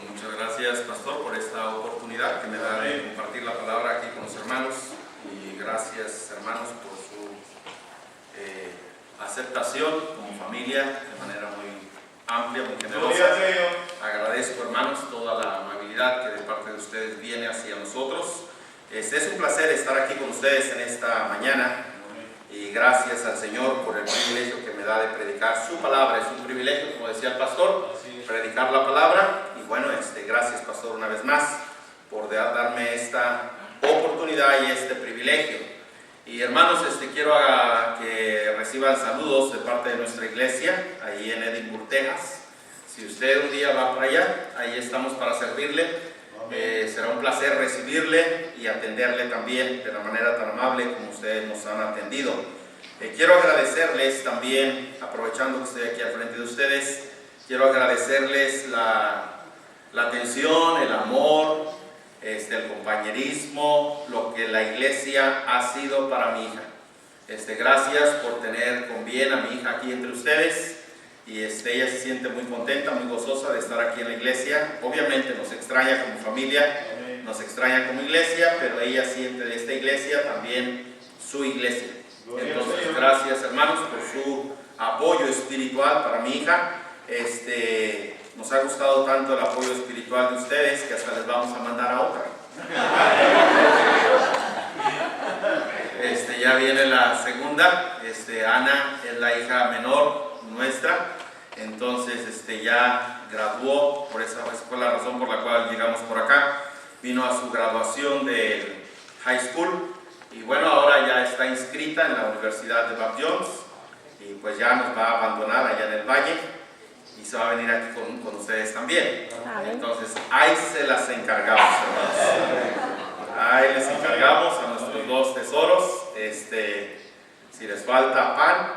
Muchas gracias, pastor, por esta oportunidad que me da de compartir la palabra aquí con los hermanos. Y gracias, hermanos, por su aceptación como familia de manera muy amplia, muy generosa. Agradezco, hermanos, toda la amabilidad que de parte de ustedes viene hacia nosotros. Es un placer estar aquí con ustedes en esta mañana. Y gracias al Señor por el privilegio que me da de predicar su palabra. Es un privilegio, como decía el pastor, predicar la palabra. Y bueno, gracias, pastor, una vez más por darme esta oportunidad y este privilegio. Y hermanos, quiero que reciban saludos de parte de nuestra iglesia, ahí en Edinburgh, Texas. Si usted un día va para allá, ahí estamos para servirle. Será un placer recibirle y atenderle también de la manera tan amable como ustedes nos han atendido. Quiero agradecerles también, aprovechando que estoy aquí al frente de ustedes, quiero agradecerles la atención, el amor, el compañerismo, lo que la iglesia ha sido para mi hija. Gracias por tener con bien a mi hija aquí entre ustedes. Y ella se siente muy contenta, muy gozosa de estar aquí en la iglesia. Obviamente nos extraña como familia, nos extraña como iglesia, pero ella siente de esta iglesia también su iglesia. Entonces, gracias, hermanos, por su apoyo espiritual para mi hija. Nos ha gustado tanto el apoyo espiritual de ustedes que hasta les vamos a mandar a otra. Ya viene la segunda. Ana es la hija menor nuestra, entonces ya graduó, por esa fue la razón por la cual llegamos por acá. Vino a su graduación del high school y bueno, ahora ya está inscrita en la Universidad de Bob Jones y pues ya nos va a abandonar allá en el valle y se va a venir aquí con ustedes también. Entonces ahí se las encargamos, hermanos. Ahí les encargamos a nuestros dos tesoros. Si les falta pan,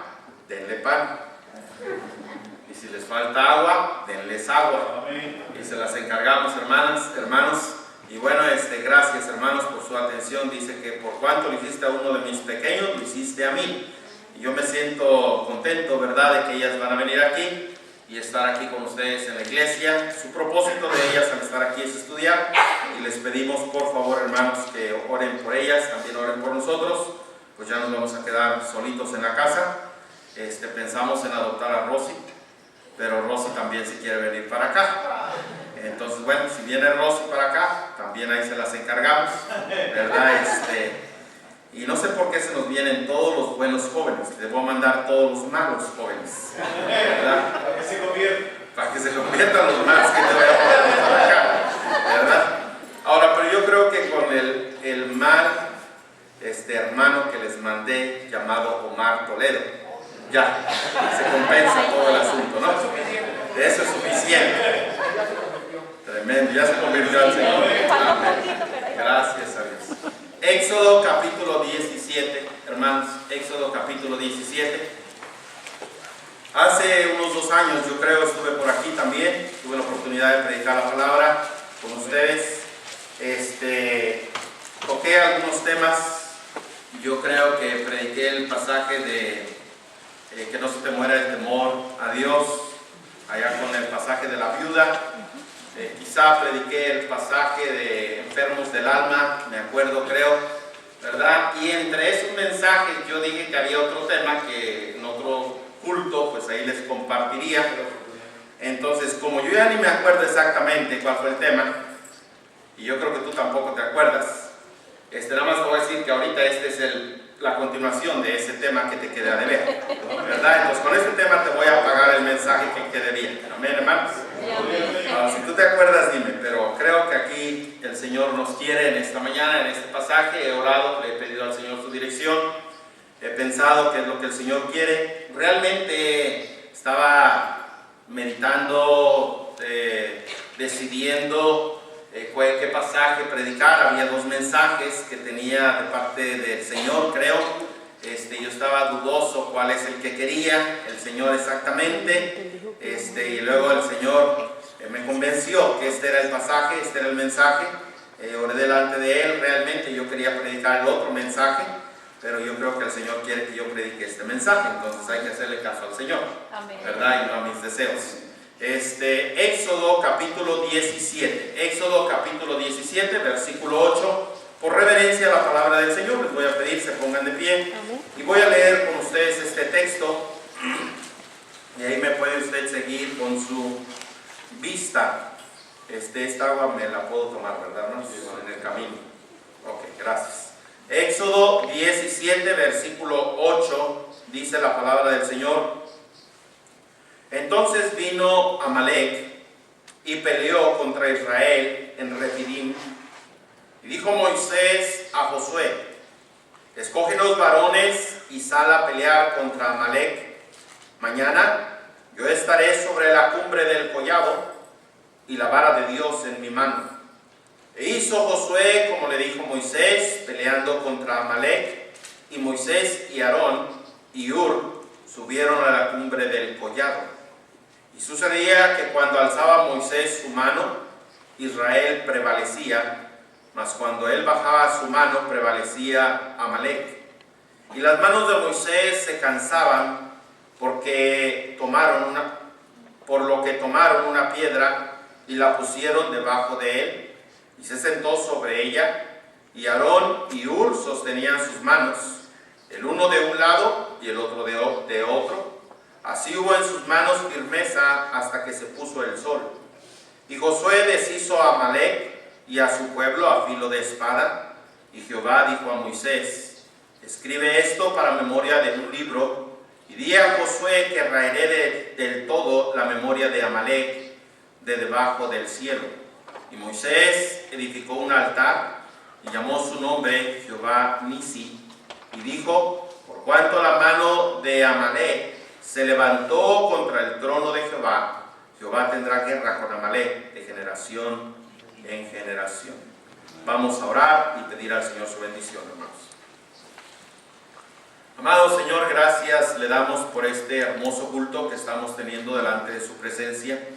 denle pan. Y si les falta agua, denles agua. Y se las encargamos, hermanos. Y bueno, gracias, hermanos, por su atención. Dice que por cuanto lo hiciste a uno de mis pequeños, lo hiciste a mí. Y yo me siento contento, ¿verdad?, de que ellas van a venir aquí y estar aquí con ustedes en la iglesia. Su propósito de ellas al estar aquí es estudiar. Y les pedimos, por favor, hermanos, que oren por ellas, también oren por nosotros. Pues ya nos vamos a quedar solitos en la casa. Pensamos en adoptar a Rosy, pero Rosy también se quiere venir para acá. Entonces, bueno, si viene Rosy para acá, también ahí se las encargamos, ¿verdad? Y no sé por qué se nos vienen todos los buenos jóvenes. Les voy a mandar todos los malos jóvenes, ¿verdad? Para que se conviertan los malos que te voy a poner para acá, ¿verdad? Ahora, pero yo creo que con el mal hermano que les mandé, llamado Omar Toledo, ya se compensa todo el asunto, ¿no? Eso es suficiente. Tremendo, ya se convirtió al Señor. Gracias a Dios. Éxodo capítulo 17, hermanos, Éxodo capítulo 17. Hace unos 2 años, yo creo, estuve por aquí también, tuve la oportunidad de predicar la palabra con ustedes. Toqué algunos temas. Yo creo que prediqué el pasaje de que no se te muera el temor a Dios, allá con el pasaje de la viuda. Quizá prediqué el pasaje de enfermos del alma, me acuerdo, creo, ¿verdad? Y entre esos mensajes yo dije que había otro tema que en otro culto, pues ahí les compartiría. Entonces, como yo ya ni me acuerdo exactamente cuál fue el tema, y yo creo que tú tampoco te acuerdas, nada más te voy a decir que ahorita es la continuación de ese tema que te quedé a deber, ¿verdad? Entonces con este tema te voy a pagar el mensaje que debía. Amén, hermanos. Si tú te acuerdas, dime, pero creo que aquí el Señor nos quiere en esta mañana, en este pasaje. He orado, le he pedido al Señor su dirección, he pensado qué es lo que el Señor quiere. Realmente estaba meditando, decidiendo qué pasaje predicar. Había 2 mensajes que tenía de parte del Señor, creo. Yo estaba dudoso cuál es el que quería el Señor exactamente. Y luego el Señor me convenció que este era el pasaje, este era el mensaje. Oré delante de Él. Realmente yo quería predicar el otro mensaje, pero yo creo que el Señor quiere que yo predique este mensaje. Entonces hay que hacerle caso al Señor. Amén. ¿Verdad? Y no a mis deseos. Éxodo capítulo 17. Éxodo capítulo 17, versículo 8. Por reverencia a la palabra del Señor, les voy a pedir se pongan de pie. Y voy a leer con ustedes este texto. Y ahí me puede usted seguir con su vista. Esta agua me la puedo tomar, ¿verdad, hermanos? En el camino. Ok, gracias. Éxodo 17, versículo 8, dice la palabra del Señor. Entonces vino Amalec y peleó contra Israel en Refidim. Y dijo Moisés a Josué: escoge los varones y sal a pelear contra Amalec. Mañana yo estaré sobre la cumbre del collado y la vara de Dios en mi mano. E hizo Josué como le dijo Moisés, peleando contra Amalec. Y Moisés y Aarón y Hur subieron a la cumbre del collado. Y sucedía que cuando alzaba Moisés su mano, Israel prevalecía, mas cuando él bajaba su mano, prevalecía Amalec. Y las manos de Moisés se cansaban por lo que tomaron una piedra y la pusieron debajo de él, y se sentó sobre ella, y Aarón y Hur sostenían sus manos, el uno de un lado y el otro de otro. Así hubo en sus manos firmeza hasta que se puso el sol. Y Josué deshizo a Amalec y a su pueblo a filo de espada. Y Jehová dijo a Moisés: escribe esto para memoria de un libro, y di a Josué que raeré del todo la memoria de Amalec de debajo del cielo. Y Moisés edificó un altar y llamó su nombre Jehová Nisi, y dijo: por cuanto la mano de Amalec se levantó contra el trono de Jehová, Jehová tendrá guerra con Amalec de generación en generación. Vamos a orar y pedir al Señor su bendición, hermanos. Amado Señor, gracias le damos por este hermoso culto que estamos teniendo delante de su presencia.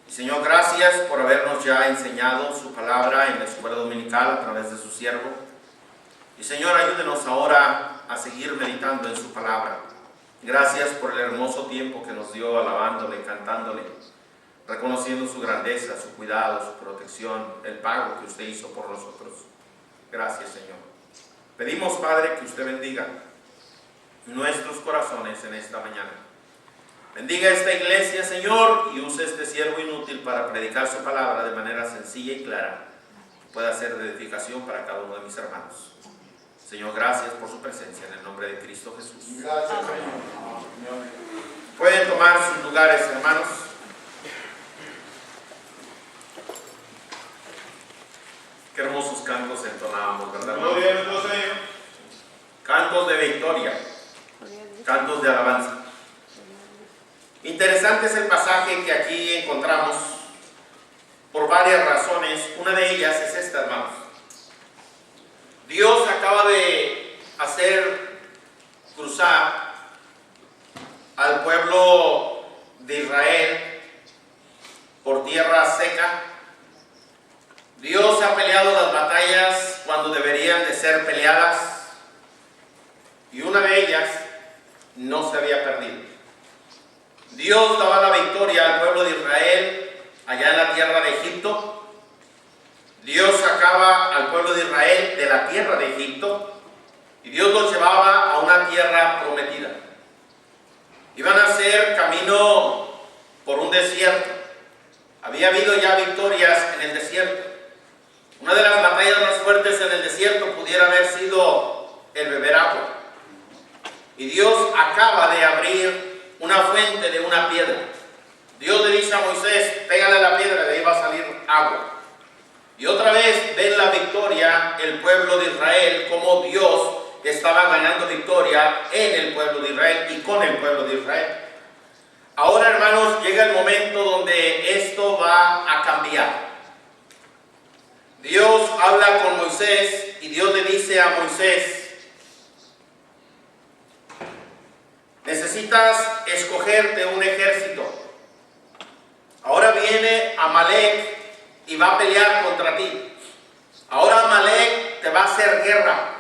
Y Señor, gracias por habernos ya enseñado su palabra en la escuela dominical a través de su siervo. Y Señor, ayúdenos ahora a seguir meditando en su palabra. Gracias por el hermoso tiempo que nos dio alabándole, cantándole, reconociendo su grandeza, su cuidado, su protección, el pago que usted hizo por nosotros. Gracias, Señor. Pedimos, Padre, que usted bendiga nuestros corazones en esta mañana. Bendiga esta iglesia, Señor, y use este siervo inútil para predicar su palabra de manera sencilla y clara, que pueda ser de edificación para cada uno de mis hermanos. Señor, gracias por su presencia en el nombre de Cristo Jesús. Gracias, Señor. Pueden tomar sus lugares, hermanos. Qué hermosos cantos entonábamos, ¿verdad? Gloria a nuestro Señor. Cantos de victoria, cantos de alabanza. Interesante es el pasaje que aquí encontramos por varias razones. Una de ellas es esta, hermanos. Dios acaba de hacer cruzar al pueblo de Israel por tierra seca. Dios ha peleado las batallas cuando deberían de ser peleadas, y una de ellas no se había perdido. Dios daba la victoria al pueblo de Israel allá en la tierra de Egipto. Dios sacaba al pueblo de Israel de la tierra de Egipto y Dios los llevaba a una tierra prometida. Iban a hacer camino por un desierto. Había habido ya victorias en el desierto. Una de las batallas más fuertes en el desierto pudiera haber sido el beber agua. Y Dios acaba de abrir una fuente de una piedra. Dios le dice a Moisés: pégale a la piedra, de ahí va a salir agua. Y otra vez ven la victoria el pueblo de Israel, como Dios estaba ganando victoria en el pueblo de Israel y con el pueblo de Israel. Ahora, hermanos, llega el momento donde esto va a cambiar. Dios habla con Moisés y Dios le dice a Moisés: necesitas escogerte un ejército. Ahora viene Amalec y va a pelear contra ti. Ahora Amalec te va a hacer guerra.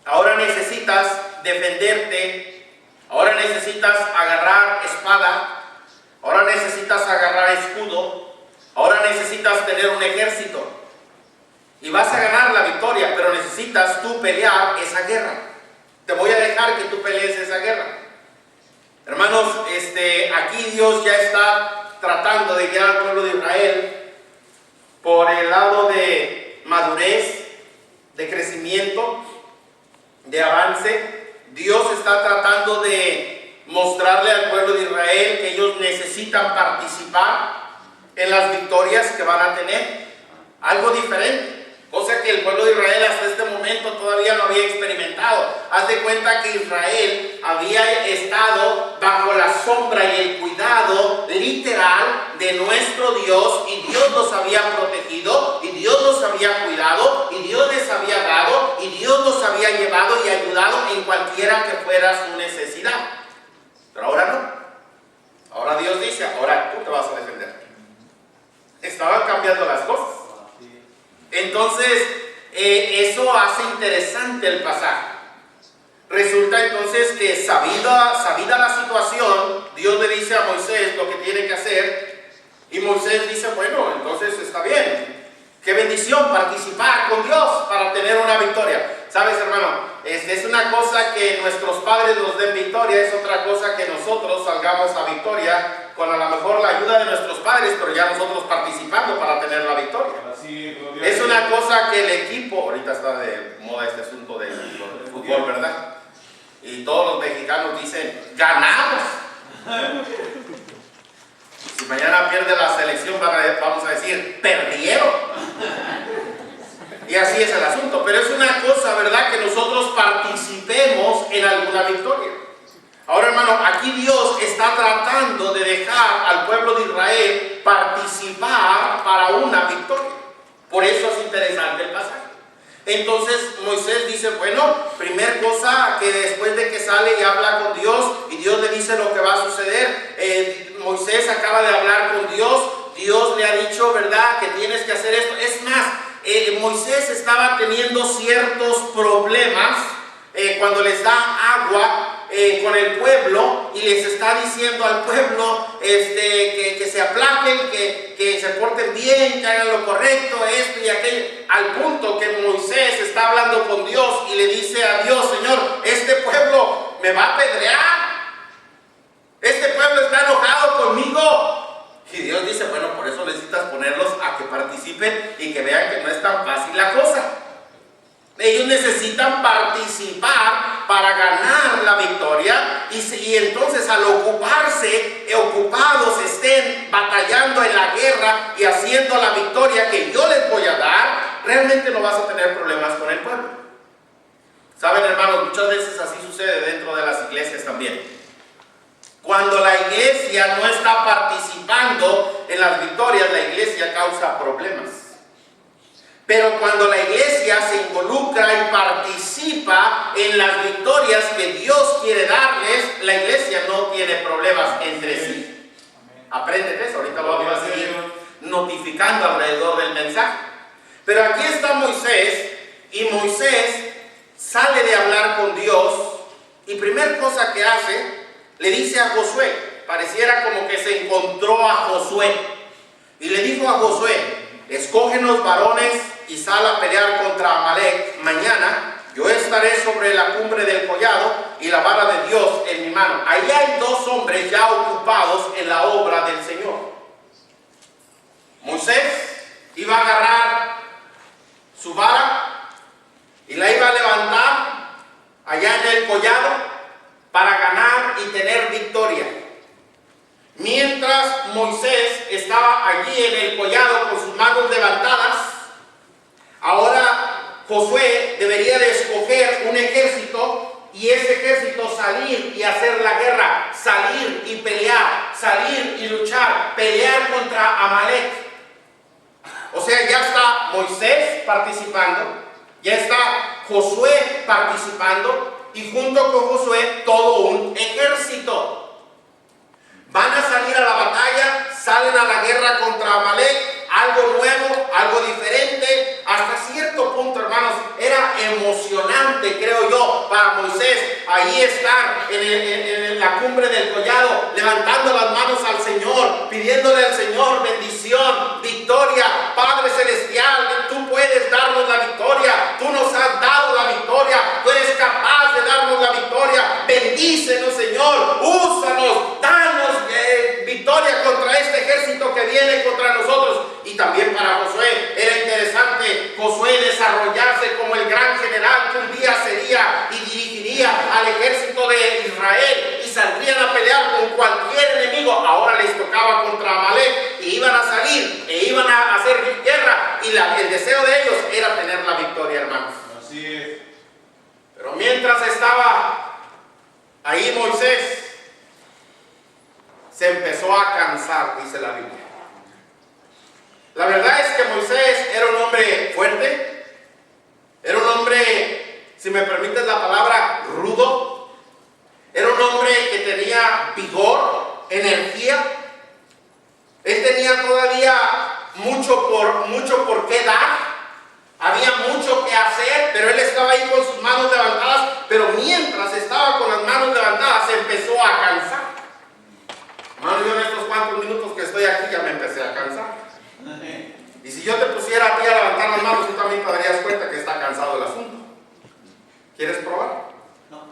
Ahora necesitas defenderte. Ahora necesitas agarrar espada. ahora necesitas agarrar escudo, ahora necesitas tener un ejército. Y vas a ganar la victoria, pero necesitas tú pelear esa guerra. Te voy a dejar que tú pelees esa guerra. Hermanos, aquí Dios ya está tratando de guiar al pueblo de Israel por el lado de madurez, de crecimiento, de avance. Dios está tratando de mostrarle al pueblo de Israel que ellos necesitan participar en las victorias que van a tener. Algo diferente. Cosa que el pueblo de Israel hasta este momento todavía no había experimentado. Haz de cuenta que Israel había estado bajo la sombra y el cuidado literal de nuestro Dios, y Dios los había protegido, y Dios los había cuidado, y Dios les había dado, y Dios los había llevado y ayudado en cualquiera que fuera su necesidad. Pero ahora no. Ahora Dios dice, ahora tú te vas a defender. Estaban cambiando las cosas. Entonces, eso hace interesante el pasaje. Resulta entonces que sabida la situación, Dios le dice a Moisés lo que tiene que hacer, y Moisés dice, bueno, entonces está bien. Qué bendición participar con Dios para tener una victoria. ¿Sabes, hermano? Es una cosa que nuestros padres nos den victoria, es otra cosa que nosotros salgamos a victoria con a lo mejor la ayuda de nuestros padres, pero ya nosotros participando para tener la victoria. Es una cosa que el equipo, ahorita está de moda este asunto del fútbol, ¿verdad? Y todos los mexicanos dicen, ¡ganamos! Si mañana pierde la selección, vamos a decir, ¡perdieron! Y así es el asunto, pero es una cosa, ¿verdad?, que nosotros participemos en alguna victoria. Ahora, hermano, aquí Dios está tratando de dejar al pueblo de Israel participar para una victoria. Por eso es interesante el pasaje. Entonces Moisés dice, bueno, primer cosa, que después de que sale y habla con Dios, y Dios le dice lo que va a suceder, Moisés acaba de hablar con Dios, Dios le ha dicho, ¿verdad?, que tienes que hacer esto. Es más, Moisés estaba teniendo ciertos problemas cuando les da agua con el pueblo, y les está diciendo al pueblo que se aplaquen, que se porten bien, que hagan lo correcto, esto y aquello, al punto que Moisés está hablando con Dios y le dice a Dios, Señor, este pueblo me va a apedrear, este pueblo está enojado conmigo. Y Dios dice, bueno, por eso necesitas ponerlos a que participen y que vean que no es tan fácil la cosa. Ellos necesitan participar para ganar la victoria, y entonces al ocupados estén batallando en la guerra y haciendo la victoria que yo les voy a dar, realmente no vas a tener problemas con el pueblo. Saben, hermanos, muchas veces así sucede dentro de las iglesias también. Cuando la iglesia no está participando en las victorias, la iglesia causa problemas. Pero cuando la iglesia se involucra y participa en las victorias que Dios quiere darles, la iglesia no tiene problemas entre sí. Apréndete eso, ahorita lo vamos a seguir notificando alrededor del mensaje. Pero aquí está Moisés, y Moisés sale de hablar con Dios, y primer cosa que hace, le dice a Josué, pareciera como que se encontró a Josué, y le dijo a Josué, escógenos varones y sal a pelear contra Amalek. Mañana yo estaré sobre la cumbre del collado y la vara de Dios en mi mano. Ahí hay dos hombres ya ocupados en la obra del Señor. Moisés iba a agarrar su vara y la iba a levantar allá en el collado para ganar y tener victoria. Mientras Moisés estaba allí en el collado con sus manos levantadas, ahora Josué debería de escoger un ejército, y ese ejército salir y hacer la guerra, salir y pelear, salir y luchar, pelear contra Amalek. O sea, ya está Moisés participando, ya está Josué participando, y junto con Josué todo un ejército. Van a salir a la batalla, salen a la guerra contra Amalek, algo nuevo, algo diferente. Hasta cierto punto, hermanos, era emocionante, creo yo, para Moisés ahí estar en la cumbre cumbre del collado, levantando las manos al Señor, pidiéndole al Señor bendición, victoria. Padre celestial, tú puedes darnos la victoria, tú nos has dado la victoria, tú eres capaz de darnos la victoria. Bendícenos, Señor, úsanos, danos victoria contra este ejército que viene contra nosotros. Y también para Josué era interesante Josué desarrollarse como el gran general que un día sería y dirigiría al ejército de Israel, y saldrían a pelear con cualquier enemigo. Ahora les tocaba contra Amalek, y iban a salir e iban a hacer guerra, y el deseo de ellos era tener la victoria, hermanos. Así es. Pero mientras estaba ahí Moisés, se empezó a cansar, dice la Biblia. La verdad es que Moisés era un hombre fuerte, era un hombre, si me permites la palabra, rudo, era un hombre que tenía vigor, energía. Él tenía todavía mucho por qué dar, había mucho que hacer, pero él estaba ahí con sus manos levantadas. Pero mientras estaba con las manos levantadas, se empezó a cansar. Hermano, yo en estos cuantos minutos que estoy aquí ya me empecé a cansar. Y si yo te pusiera a ti a levantar las manos, tú también te darías cuenta que está cansado el asunto. ¿Quieres probar? No.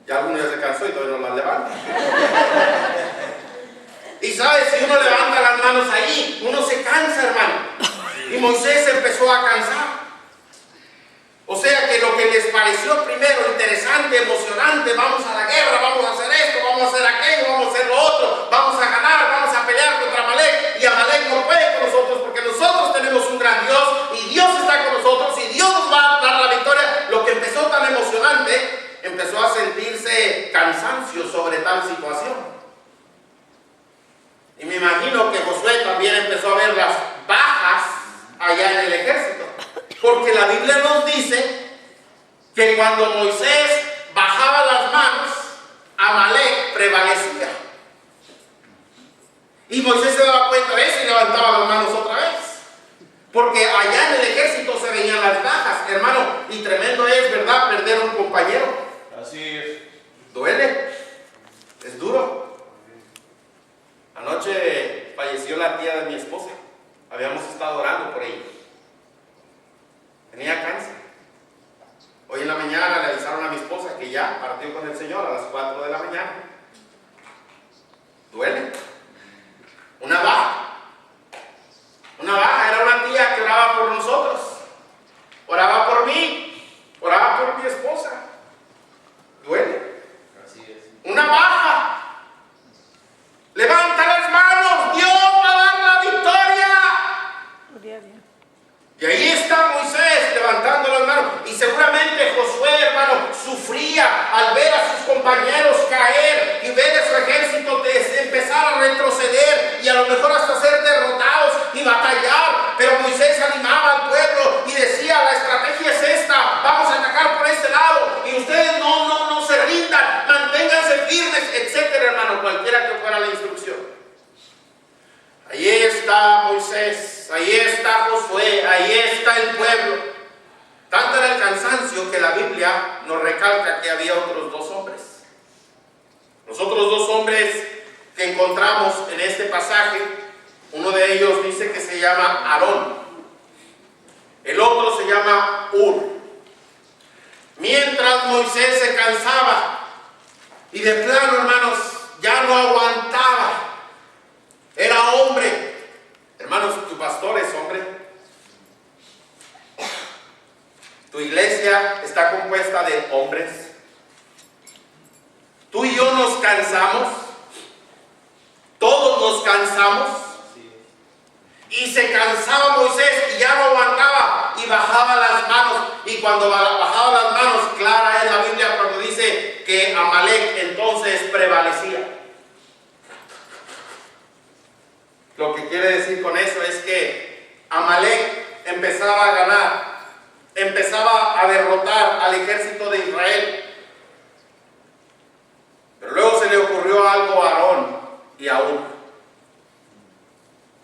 Ya alguno ya se cansó y todavía no las levanta. Y sabes, si uno levanta las manos ahí, uno se cansa, hermano. Y Moisés empezó a cansar. O sea que lo que les pareció primero interesante, emocionante, vamos a la guerra, vamos a hacer esto, vamos a hacer aquello, vamos a hacer lo otro, vamos a ganar, vamos a pelear contra Amalek, y Amalek no puede con nosotros porque nosotros tenemos un gran Dios y Dios está con nosotros y Dios nos va a dar la victoria. Lo que empezó tan emocionante, empezó a sentirse cansancio sobre tal situación. Y me imagino que Josué también empezó a ver las bajas allá en el ejército. Porque la Biblia nos dice que cuando Moisés bajaba las manos, Amalek prevalecía. Y Moisés se daba cuenta de eso y levantaba las manos otra vez. Porque allá en el ejército se veían las bajas, hermano. Y tremendo es, ¿verdad?, perder a un compañero. Así es. Duele. Es duro. Anoche falleció la tía de mi esposa. Habíamos estado orando por ella. Tenía cáncer. Hoy en la mañana le avisaron a mi esposa que ya partió con el Señor a las 4 de la mañana. Duele. Una baja. Una baja. Era una tía que oraba por nosotros. Oraba por mí. Oraba por mi esposa. Duele. Así es. Una baja. Levanta las manos. Dios va a dar la victoria. Y ahí está Moisés levantando las manos. Y seguramente Josué, hermano, sufría al ver a sus compañeros caer y ver a su ejército empezar a retroceder y a lo mejor hasta ser derrotados y batallar. Pero Moisés animaba al pueblo y decía: la estrategia es esta, vamos a atacar por este lado y ustedes no se rindan, manténganse firmes, etcétera, hermano, cualquiera que fuera la instrucción. Ahí está Moisés, ahí está Josué, ahí está el pueblo. Tanto era el cansancio que la Biblia nos recalca que había otros dos hombres. Los otros dos hombres que encontramos en este pasaje, uno de ellos dice que se llama Aarón, el otro se llama Hur. Mientras Moisés se cansaba y de plano, hermanos, ya no aguantaba, era hombre. Hermanos, tu pastor es hombre. Tu iglesia está compuesta de hombres. Tú y yo nos cansamos. Todos nos cansamos. Y se cansaba Moisés y ya no aguantaba y bajaba las manos. Y cuando bajaba las manos, clara es la Biblia cuando dice que Amalek entonces prevalecía. Lo que quiere decir con eso es que Amalek empezaba a ganar, empezaba a derrotar al ejército de Israel. Pero luego se le ocurrió algo a Aarón y a Hur.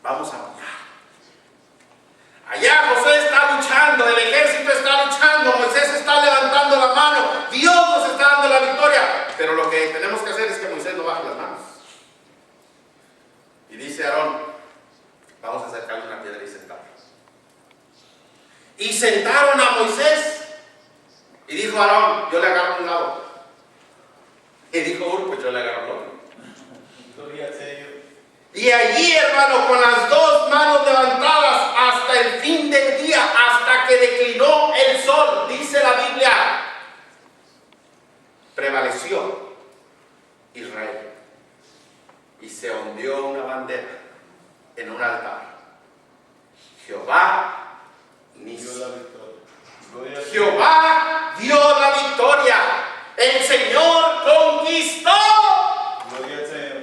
Vamos a apoyar. Allá José está luchando, el ejército está luchando, Moisés está levantando la mano, Dios nos está dando la victoria. Pero lo que tenemos que hacer es que Y sentaron a Moisés. Y dijo Aarón, yo le agarro un lado. Y dijo Hur, pues yo le agarro el otro. Gloria al Señor. Y allí, hermano, con las dos manos levantadas hasta el fin del día, hasta que declinó el sol, dice la Biblia, prevaleció Israel. Y se ondeó una bandera en un altar. Jehová Dio Nissi. la victoria. Gloria al Señor. Jehová dio la victoria. El Señor conquistó. Gloria al Señor.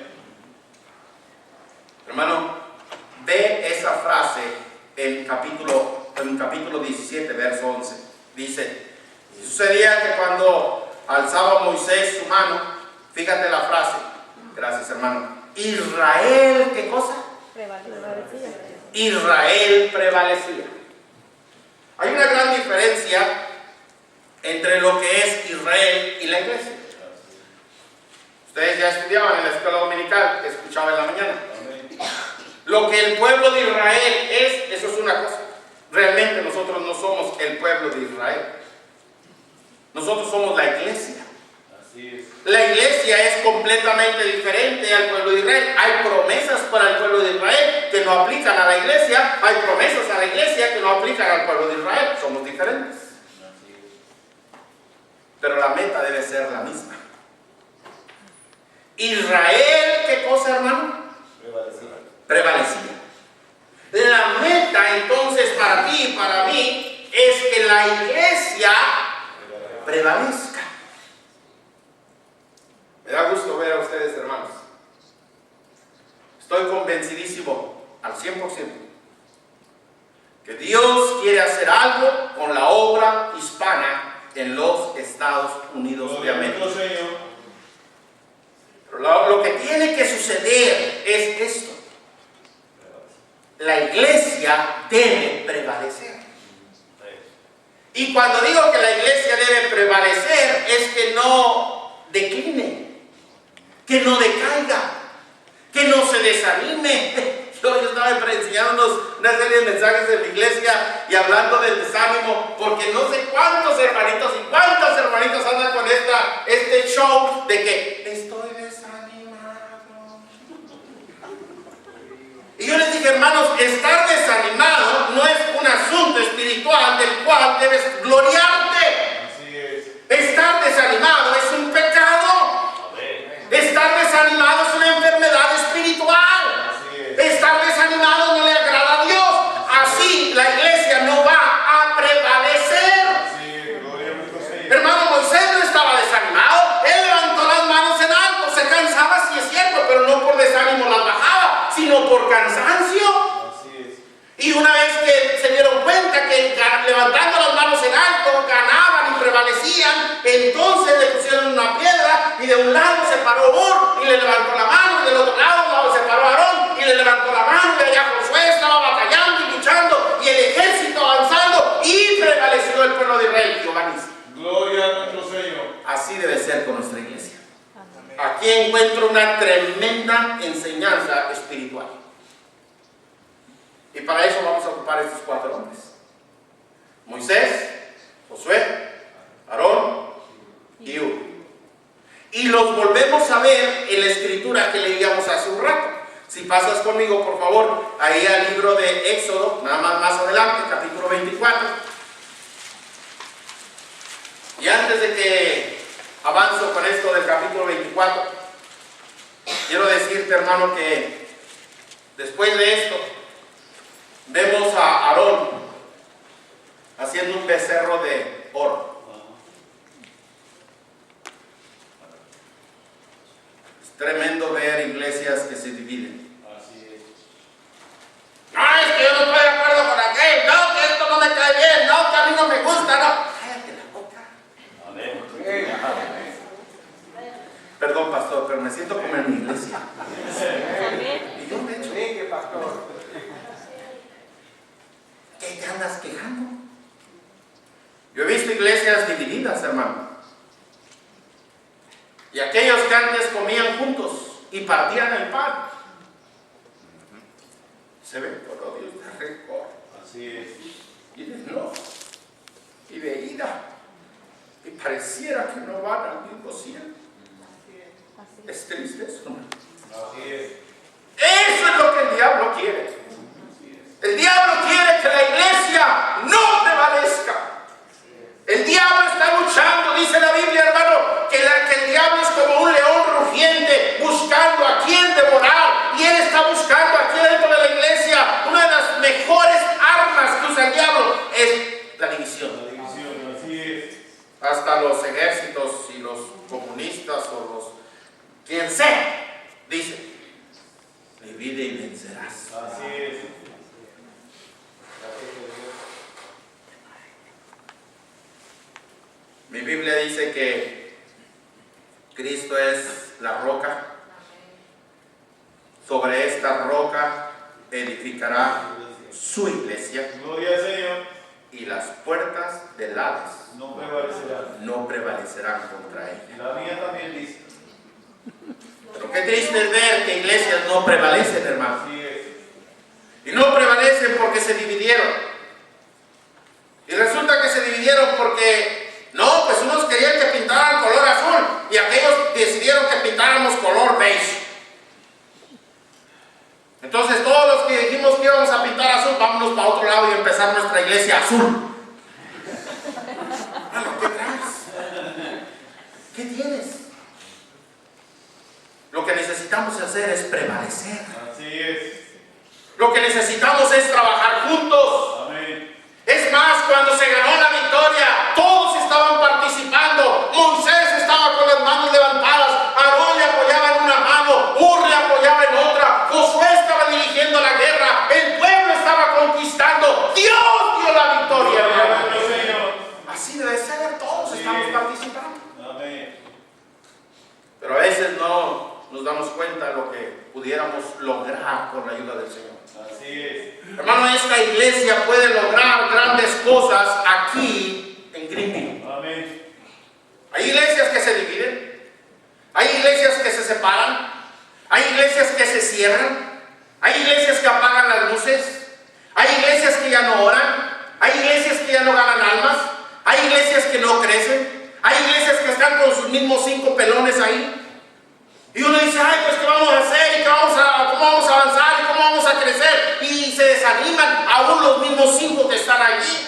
Hermano, ve esa frase en capítulo 17, verso 11. Dice, y sucedía que cuando alzaba Moisés su mano, fíjate la frase, gracias hermano, Israel, ¿qué cosa? Prevalecía. Israel prevalecía. Hay una gran diferencia entre lo que es Israel y la iglesia. Ustedes ya estudiaban en la escuela dominical, que escuchaba en la mañana. Amén. Lo que el pueblo de Israel es, eso es una cosa. Realmente nosotros no somos el pueblo de Israel. Nosotros somos la iglesia. Así es. La iglesia es completamente diferente al pueblo de Israel. Hay promesas para el pueblo de Israel que no aplican a la iglesia. Hay promesas a la iglesia que no aplican al pueblo de Israel. Somos diferentes. Así es. Pero la meta debe ser la misma. Israel, ¿qué cosa, hermano? Prevalecer. Prevalecía. La meta entonces para ti y para mí es que la iglesia prevalezca. Me da gusto ver a ustedes, hermanos. Estoy convencidísimo al 100% que Dios quiere hacer algo con la obra hispana en los Estados Unidos de Gloria a América. nuestro Señor. Pero lo que tiene que suceder es esto. La iglesia debe prevalecer. Y cuando digo que la iglesia debe prevalecer, es que no decline, que no decaiga, que no se desanime. Yo estaba enseñando una serie de mensajes en la iglesia y hablando del desánimo, porque no sé cuántos hermanitos y cuántas hermanitas andan con este show de que estoy desanimado. Y yo les dije, hermanos, estar desanimado no es un asunto espiritual del cual debes gloriarte. Así es. Estar desanimado es un pecado. Amén. Estar desanimado es una enfermedad espiritual. Así es. Estar desanimado no le agrada a Dios. Así la iglesia no va a prevalecer. Así es. Gloria a nuestro Señor. Hermano, Moisés no estaba desanimado. Él levantó las manos en alto. Se cansaba, sí es cierto, pero no por desánimo las bajaba, sino por cansancio. Así es. Y una vez que se dieron cuenta que levantando las manos en alto ganaban y prevalecían, entonces le pusieron una piedra y de un lado se paró Hur y le levantó la mano, y del otro lado se paró Aarón y le levantó la mano, y allá Josué estaba batallando y luchando y el ejército avanzando y prevaleció el pueblo de Israel. Jehová Nissi. Gloria a nuestro Señor. Así debe ser con nuestra iglesia. Aquí encuentro una tremenda enseñanza espiritual. Y para eso vamos a ocupar estos 4 hombres: Moisés, Josué, Aarón y Hur. Y los volvemos a ver en la escritura que leíamos hace un rato. Si pasas conmigo, por favor, ahí al libro de Éxodo, nada más adelante, capítulo 24. Y antes de que avanzo con esto del capítulo 24, quiero decirte, hermano, que después de esto vemos a Aarón haciendo un becerro de oro. Es tremendo ver iglesias que se dividen. Así es. No, es que yo no estoy de acuerdo con aquel. No, que esto no me cae bien. No, que a mí no me gusta. No, cállate la boca. Amén. Perdón, pastor, pero me siento como en mi iglesia. Amén. Y yo me echo. Venga, pastor. ¿Qué te andas quejando? Yo he visto iglesias divididas, hermano. Y aquellos que antes comían juntos y partían el pan, se ven por Dios de rencor. Así es. y de enojo y de ira, y pareciera que no van al mismo cielo. Así Es triste eso, hermano. Así es. Eso es lo que el diablo quiere. El diablo quiere que la iglesia no prevalezca. El diablo está luchando, dice la Biblia, hermano, que el diablo es como un león rugiente buscando a quien devorar, y él está buscando aquí dentro de la iglesia. Una de las mejores armas que usa el diablo es la división. La división, así es. Hasta los ejércitos y los comunistas o los quien sea dicen: divide y vencerás. Así es. Mi Biblia dice que Cristo es la roca. Sobre esta roca edificará su iglesia, Gloria al Señor. y las puertas del Hades No prevalecerá. no prevalecerán contra ella. La mía también dice. Pero qué triste es ver que iglesias no prevalecen, hermano. Así es. Y no prevalecen porque se dividieron. Y resulta que se dividieron porque, no, pues unos querían que pintaran color azul y aquellos decidieron que pintáramos color beige. Entonces todos los que dijimos que íbamos a pintar azul, vámonos para otro lado y empezar nuestra iglesia azul. ¿Qué traes? ¿Qué tienes? Lo que necesitamos hacer es prevalecer. Así es. Lo que necesitamos es trabajar juntos. Amén. Es más, cuando se ganó la victoria, todos estaban participando. Moisés estaba con las manos levantadas, Aarón le apoyaba en una mano, Ur le apoyaba en otra, Josué estaba dirigiendo la guerra, el pueblo estaba conquistando, Dios dio la victoria, Gloria hermano. al Señor. Así debe ser, todos Sí. estamos participando. Amén. Pero a veces no nos damos cuenta de lo que pudiéramos lograr con la ayuda del Señor. Así es. Hermano, esta iglesia puede lograr grandes cosas aquí en Greenville. Amén. Hay iglesias que se dividen, hay iglesias que se separan, hay iglesias que se cierran, hay iglesias que apagan las luces, hay iglesias que ya no oran, hay iglesias que ya no ganan almas, hay iglesias que no crecen, hay iglesias que están con sus mismos 5 pelones ahí. Y uno dice: ay, pues ¿qué vamos a hacer? ¿Y cómo vamos a avanzar? ¿Y cómo vamos a crecer? Y se desaniman aún los mismos 5 que están allí.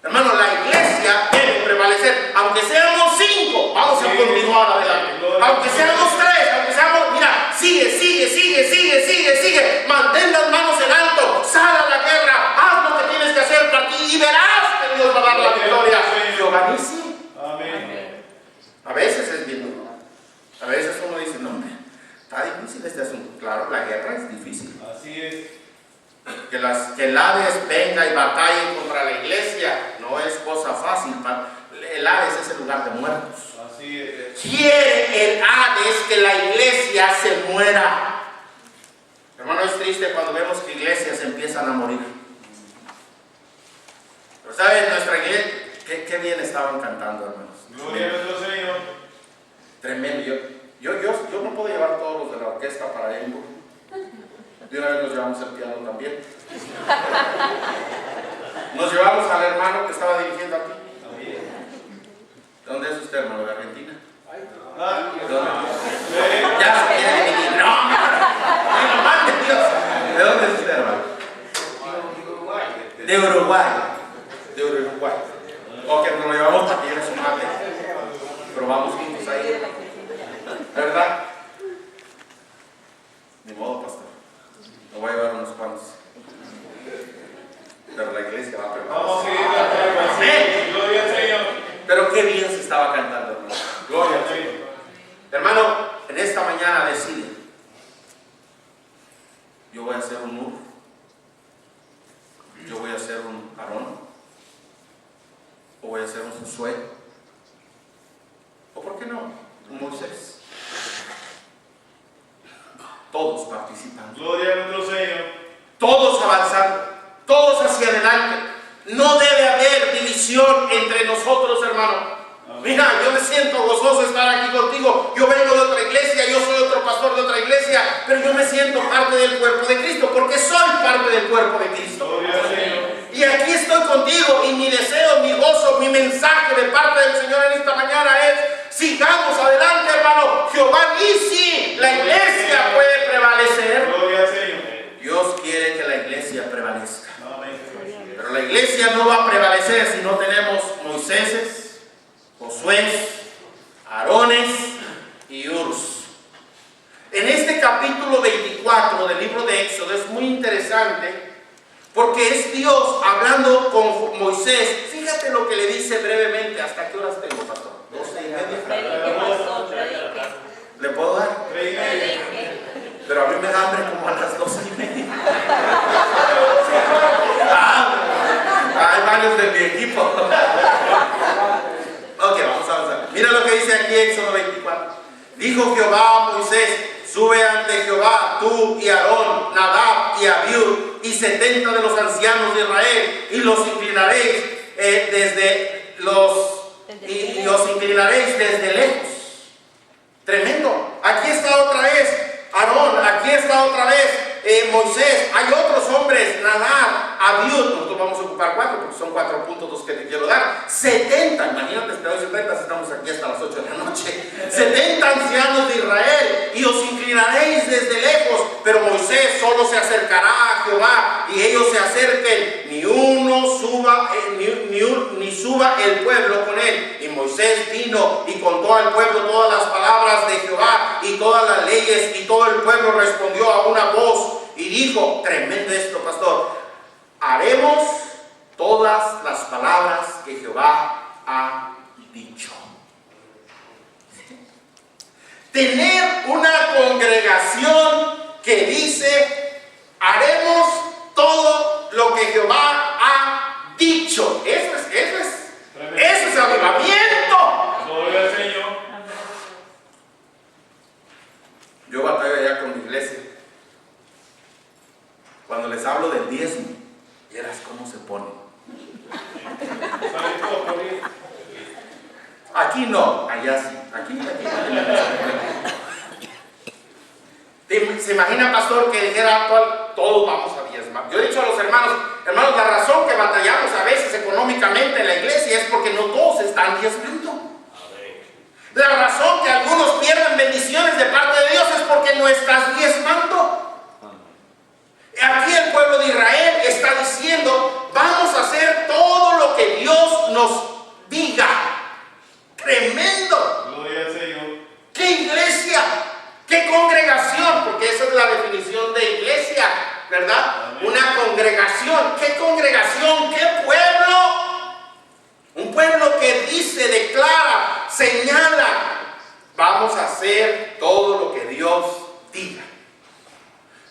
Hermano, la iglesia debe prevalecer. Aunque seamos 5, vamos a continuar adelante. Aunque seamos 3, aunque seamos... Mira, sigue. Mantén las manos en alto. Sal a la guerra. Haz lo que tienes que hacer para ti. Y verás que Dios va a dar la victoria. Y organice. Amén. A veces es bien duro. A veces uno dice: no, hombre, está difícil este asunto. Claro, la guerra es difícil. Así es. Que el Hades venga y batalle contra la iglesia no es cosa fácil. El Hades es el lugar de muertos. Así es. Quiere el Hades que la iglesia se muera. Hermano, es triste cuando vemos que iglesias empiezan a morir. Pero ¿saben? Nuestra iglesia, qué bien estaban cantando, hermanos. Gloria a nuestro Señor. Tremendo. Yo no puedo llevar todos los de la orquesta para Edimburgo. De una vez nos llevamos el piano también. Nos llevamos al hermano que estaba dirigiendo aquí. ¿De dónde es usted, hermano? ¿De Argentina? Ah, ¿De dónde? Ya se quiere dividir. No, no mande Dios. ¿De dónde es usted, hermano? De Uruguay. De Uruguay. Ok, nos lo llevamos para que lleve su madre. Pero vamos juntos ahí. ¿Verdad? Ni modo, pastor. Me voy a llevar unos cuantos. Pero la iglesia va a vamos a preparar. seguir. Amén. Gloria al Señor. Pero qué bien se estaba cantando, hermano. Gloria al Señor. Hermano, en esta mañana decide: yo voy a hacer un Ur, yo voy a hacer un Aarón, o voy a hacer un Josué, o por qué no, un Moisés. Todos participando, Gloria a nuestro Señor. todos avanzando, todos hacia adelante. No debe haber división entre nosotros, hermano. Mira, yo me siento gozoso de estar aquí contigo. Yo vengo de otra iglesia, yo soy otro pastor de otra iglesia, pero yo me siento parte del cuerpo de Cristo, porque soy parte del cuerpo de Cristo. Gloria al Señor. Y aquí ahí sí la iglesia puede prevalecer. Gloria al Señor. Dios quiere que la iglesia prevalezca. Amén. Pero la iglesia no va a prevalecer si no tenemos Moiséses, Josué, Aarones y Urs. En este capítulo 24 del libro de Éxodo es muy interesante porque es Dios hablando con Moisés. Fíjate lo que le dice brevemente. ¿Hasta qué horas tengo, pastor? 12:30. Predique, pastor, predique. ¿Le puedo dar? Predique. Pero a mí me da hambre como a las 12:30. Hay varios de mi equipo. Ok, vamos a avanzar. Mira lo que dice aquí Éxodo 24. Dijo Jehová a Moisés: sube ante Jehová tú y Aarón, Nadab y Abiú y 70 de los ancianos de Israel, y los inclinaréis desde lejos. Tremendo. Aquí está otra vez Aarón, aquí está otra vez Moisés. Hay otros hombres, Nadab, Abiú. Nosotros vamos a ocupar 4 porque son 4 puntos los que te quiero dar. 70, imagínate, te doy 70, estamos aquí hasta las 8 de la noche. 70 ancianos de Israel, y os inclinaréis desde lejos. Pero Moisés solo se acercará a Jehová, y ellos se acerquen, ni uno suba, ni suba el pueblo con él. Y Moisés vino y contó al pueblo todas las palabras de Jehová y todas las leyes, y todo el pueblo respondió a una voz y dijo: tremendo esto, pastor, haremos todas las palabras que Jehová ha dicho. Tener una congregación que dice: haremos todo lo que Jehová ha dicho. Eso es avivamiento. Gloria al Señor. Yo batallo allá con mi iglesia. Cuando les hablo del diezmo, vieras cómo se pone. ¿Sabes todo, Gloria? Aquí no, allá sí. Aquí. ¿Se imagina, pastor, que dijera todos vamos a diezmar? Yo he dicho a los hermanos, la razón que batallamos a veces económicamente en la iglesia es porque no todos están diezmando. La razón que algunos pierden bendiciones de parte de Dios es porque no estás diezmando. Aquí el pueblo de Israel está diciendo: vamos a hacer todo lo que Dios nos diga. Tremendo. Gloria al Señor. ¿Qué iglesia? ¿Qué congregación? Porque esa es la definición de iglesia, ¿verdad? Amén. Una congregación. ¿Qué congregación? ¿Qué pueblo? Un pueblo que dice, declara, señala: vamos a hacer todo lo que Dios diga.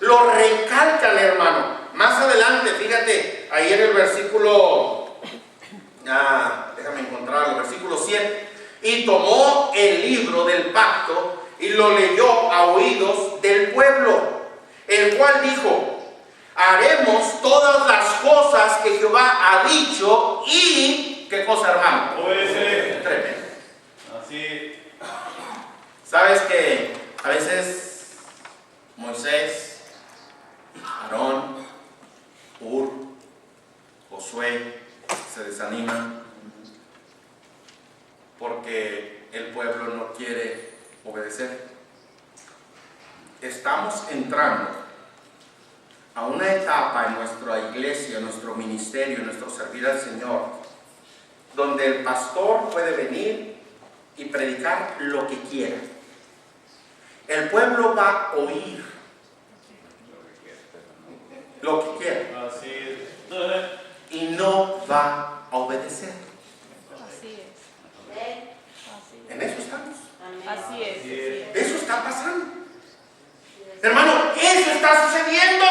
Lo recalcan, hermano. Más adelante, fíjate, ahí en el versículo, déjame encontrarlo, el versículo 7. Y tomó el libro del pacto y lo leyó a oídos del pueblo, el cual dijo: haremos todas las cosas que Jehová ha dicho. Y, ¿qué cosa, hermano? Obedecer. Tremendo. Así. ¿Sabes que a veces Moisés, Aarón, Hur, Josué se desaniman porque el pueblo no quiere obedecer? Estamos entrando a una etapa en nuestra iglesia, en nuestro ministerio, en nuestro servir al Señor, donde el pastor puede venir y predicar lo que quiera. El pueblo va a oír lo que quiera Así es. y no va a obedecer. Así es. Así En eso estamos. es. Así es. Eso está pasando. Hermano, eso está sucediendo.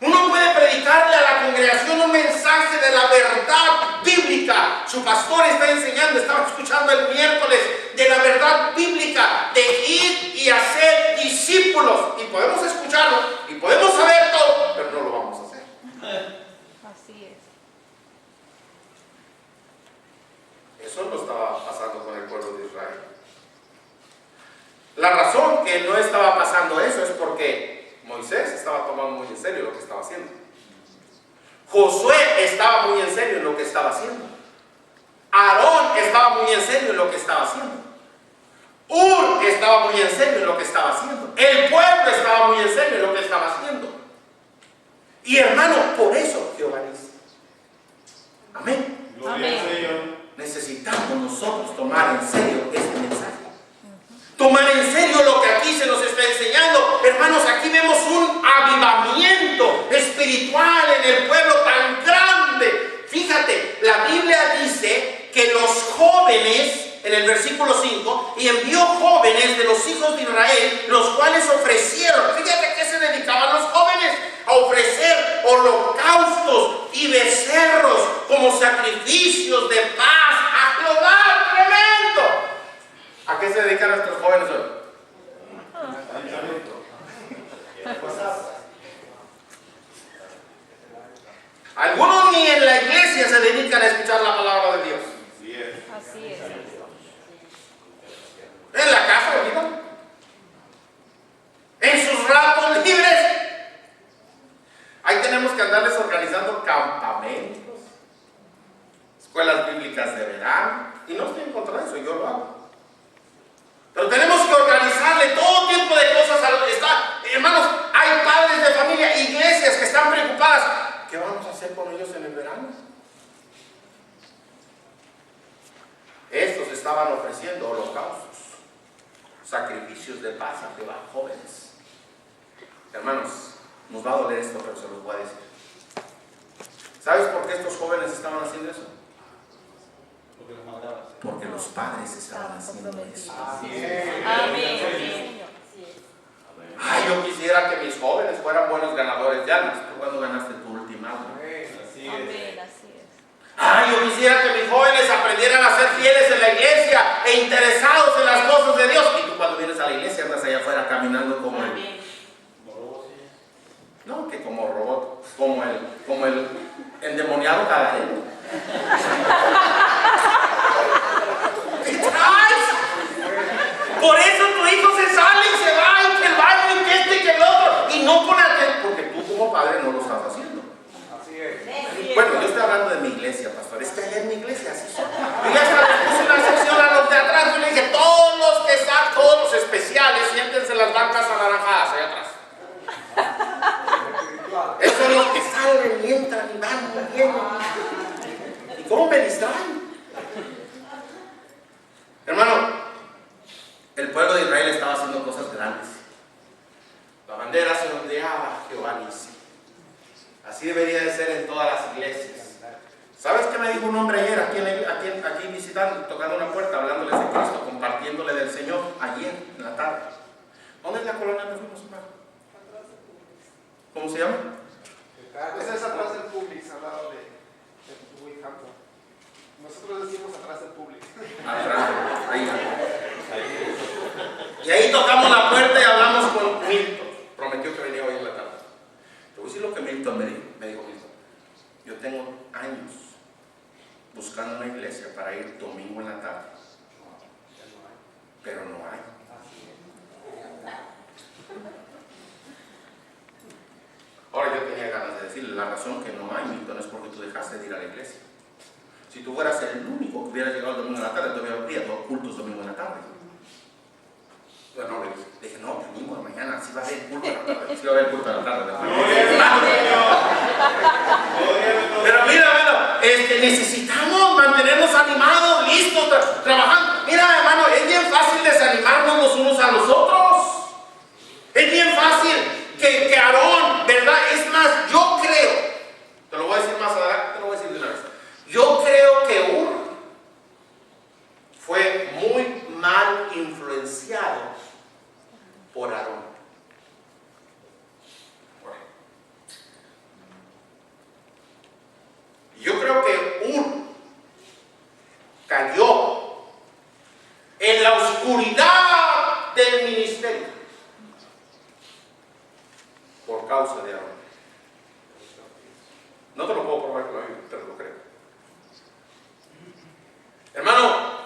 Uno puede predicarle a la congregación un mensaje de la verdad bíblica. Su pastor está enseñando, estaba escuchando el miércoles, de la verdad bíblica, de ir y hacer discípulos. Y podemos escucharlo y podemos saber todo, pero no lo vamos a hacer. Así es. Eso no estaba pasando con el pueblo de Israel. La razón que no estaba pasando eso es porque Moisés estaba tomando muy en serio lo que estaba haciendo. Josué estaba muy en serio en lo que estaba haciendo. Aarón estaba muy en serio en lo que estaba haciendo. Ur estaba muy en serio en lo que estaba haciendo. El pueblo estaba muy en serio en lo que estaba haciendo. Y hermano, por eso Jehová dice. Amén. Gloria al Señor. Necesitamos nosotros tomar en serio este mensaje. Tomar en serio lo que aquí se nos está enseñando. Hermanos, aquí vemos un avivamiento espiritual en el pueblo tan grande. Fíjate, la Biblia dice que los jóvenes, en el versículo 5, y envió jóvenes de los hijos de Israel, los cuales ofrecieron, fíjate a qué se dedicaban los jóvenes, a ofrecer holocaustos y becerros como sacrificios de paz a Jehová. ¡Tremendo! ¿A qué se dedican nuestros jóvenes hoy? Algunos ni en la iglesia se dedican a escuchar la palabra de Dios. Así es. En la casa, ¿verdad? En sus ratos libres. Ahí tenemos que andarles organizando campamentos, escuelas bíblicas de verano. Y no estoy en contra de eso, yo lo hago. Pero tenemos que organizarle todo tipo de cosas. Hermanos, hay padres de familia, iglesias que están preocupadas. ¿Qué vamos a hacer con ellos en el verano? Estos estaban ofreciendo holocaustos, sacrificios de paz a Jehová, jóvenes. Hermanos, nos va a doler esto, pero se los voy a decir. ¿Sabes por qué estos jóvenes estaban haciendo eso? Porque los padres estaban haciendo eso. Amén. Ay, yo quisiera que mis jóvenes fueran buenos ganadores de almas. ¿Tú cuándo ganaste tu última alma? Amén. Así es. Ay, yo quisiera que mis jóvenes aprendieran a ser fieles en la iglesia e interesados en las cosas de Dios. Y tú cuando vienes a la iglesia andas allá afuera caminando como el... No, que como robot, como el endemoniado gadareno. ¿Qué traes? Por eso tu hijo se sale y se va y que el baño y que este y que el otro. Y no con atención, porque tú como padre no lo estás haciendo. Así es. Bueno, yo estoy hablando de mi iglesia, pastor. Es que allá en mi iglesia así son. Yo ya hasta les puse una sección a los de atrás. Yo le dije, todos los que están, todos los especiales, siéntense en las bancas anaranjadas allá atrás. Esos son los que salen y entran y van y vienen. ¿Y cómo me distraen? Hermano, el pueblo de Israel estaba haciendo cosas grandes. La bandera se ondeaba, Jehová dice. Así debería de ser en todas las iglesias. ¿Sabes qué me dijo un hombre ayer aquí visitando, tocando una puerta, hablándoles de Cristo, compartiéndole del Señor ayer en la tarde? ¿Dónde es la colonia donde fuimos, hermano? ¿Cómo se llama? Ese es atrás del Publix, al lado de Wihampton. Nosotros decimos atrás del Publix. Atrás, ahí. Y ahí tocamos la puerta y hablamos con Milton. Prometió que venía hoy en la tarde. Te voy a decir lo que Milton me dijo Milton. Yo tengo años buscando una iglesia para ir domingo en la tarde. Pero no hay. Ahora yo tenía ganas de decirle, la razón que no hay, Milton, es porque tú dejaste de ir a la iglesia. Si tú fueras el único que hubiera llegado el domingo en la tarde, te hubiera dos cultos domingo en la tarde. Yo no le dije, no, domingo de mañana, sí va a haber culto en la tarde. Sí va a haber culto en la tarde. Pero mira, bueno, necesitamos mantenernos animados, listos, trabajando. Mira, hermano, es bien fácil desanimarnos los unos a los otros. Es bien fácil que Aarón, ¿verdad? Es más, yo creo, te lo voy a decir más adelante, te lo voy a decir de una vez. Yo creo que Ur fue muy mal influenciado por Aarón. Yo creo que Ur cayó en la oscuridad del ministerio por causa de Aarón. No te lo puedo probar con la Biblia, pero lo creo. Hermano,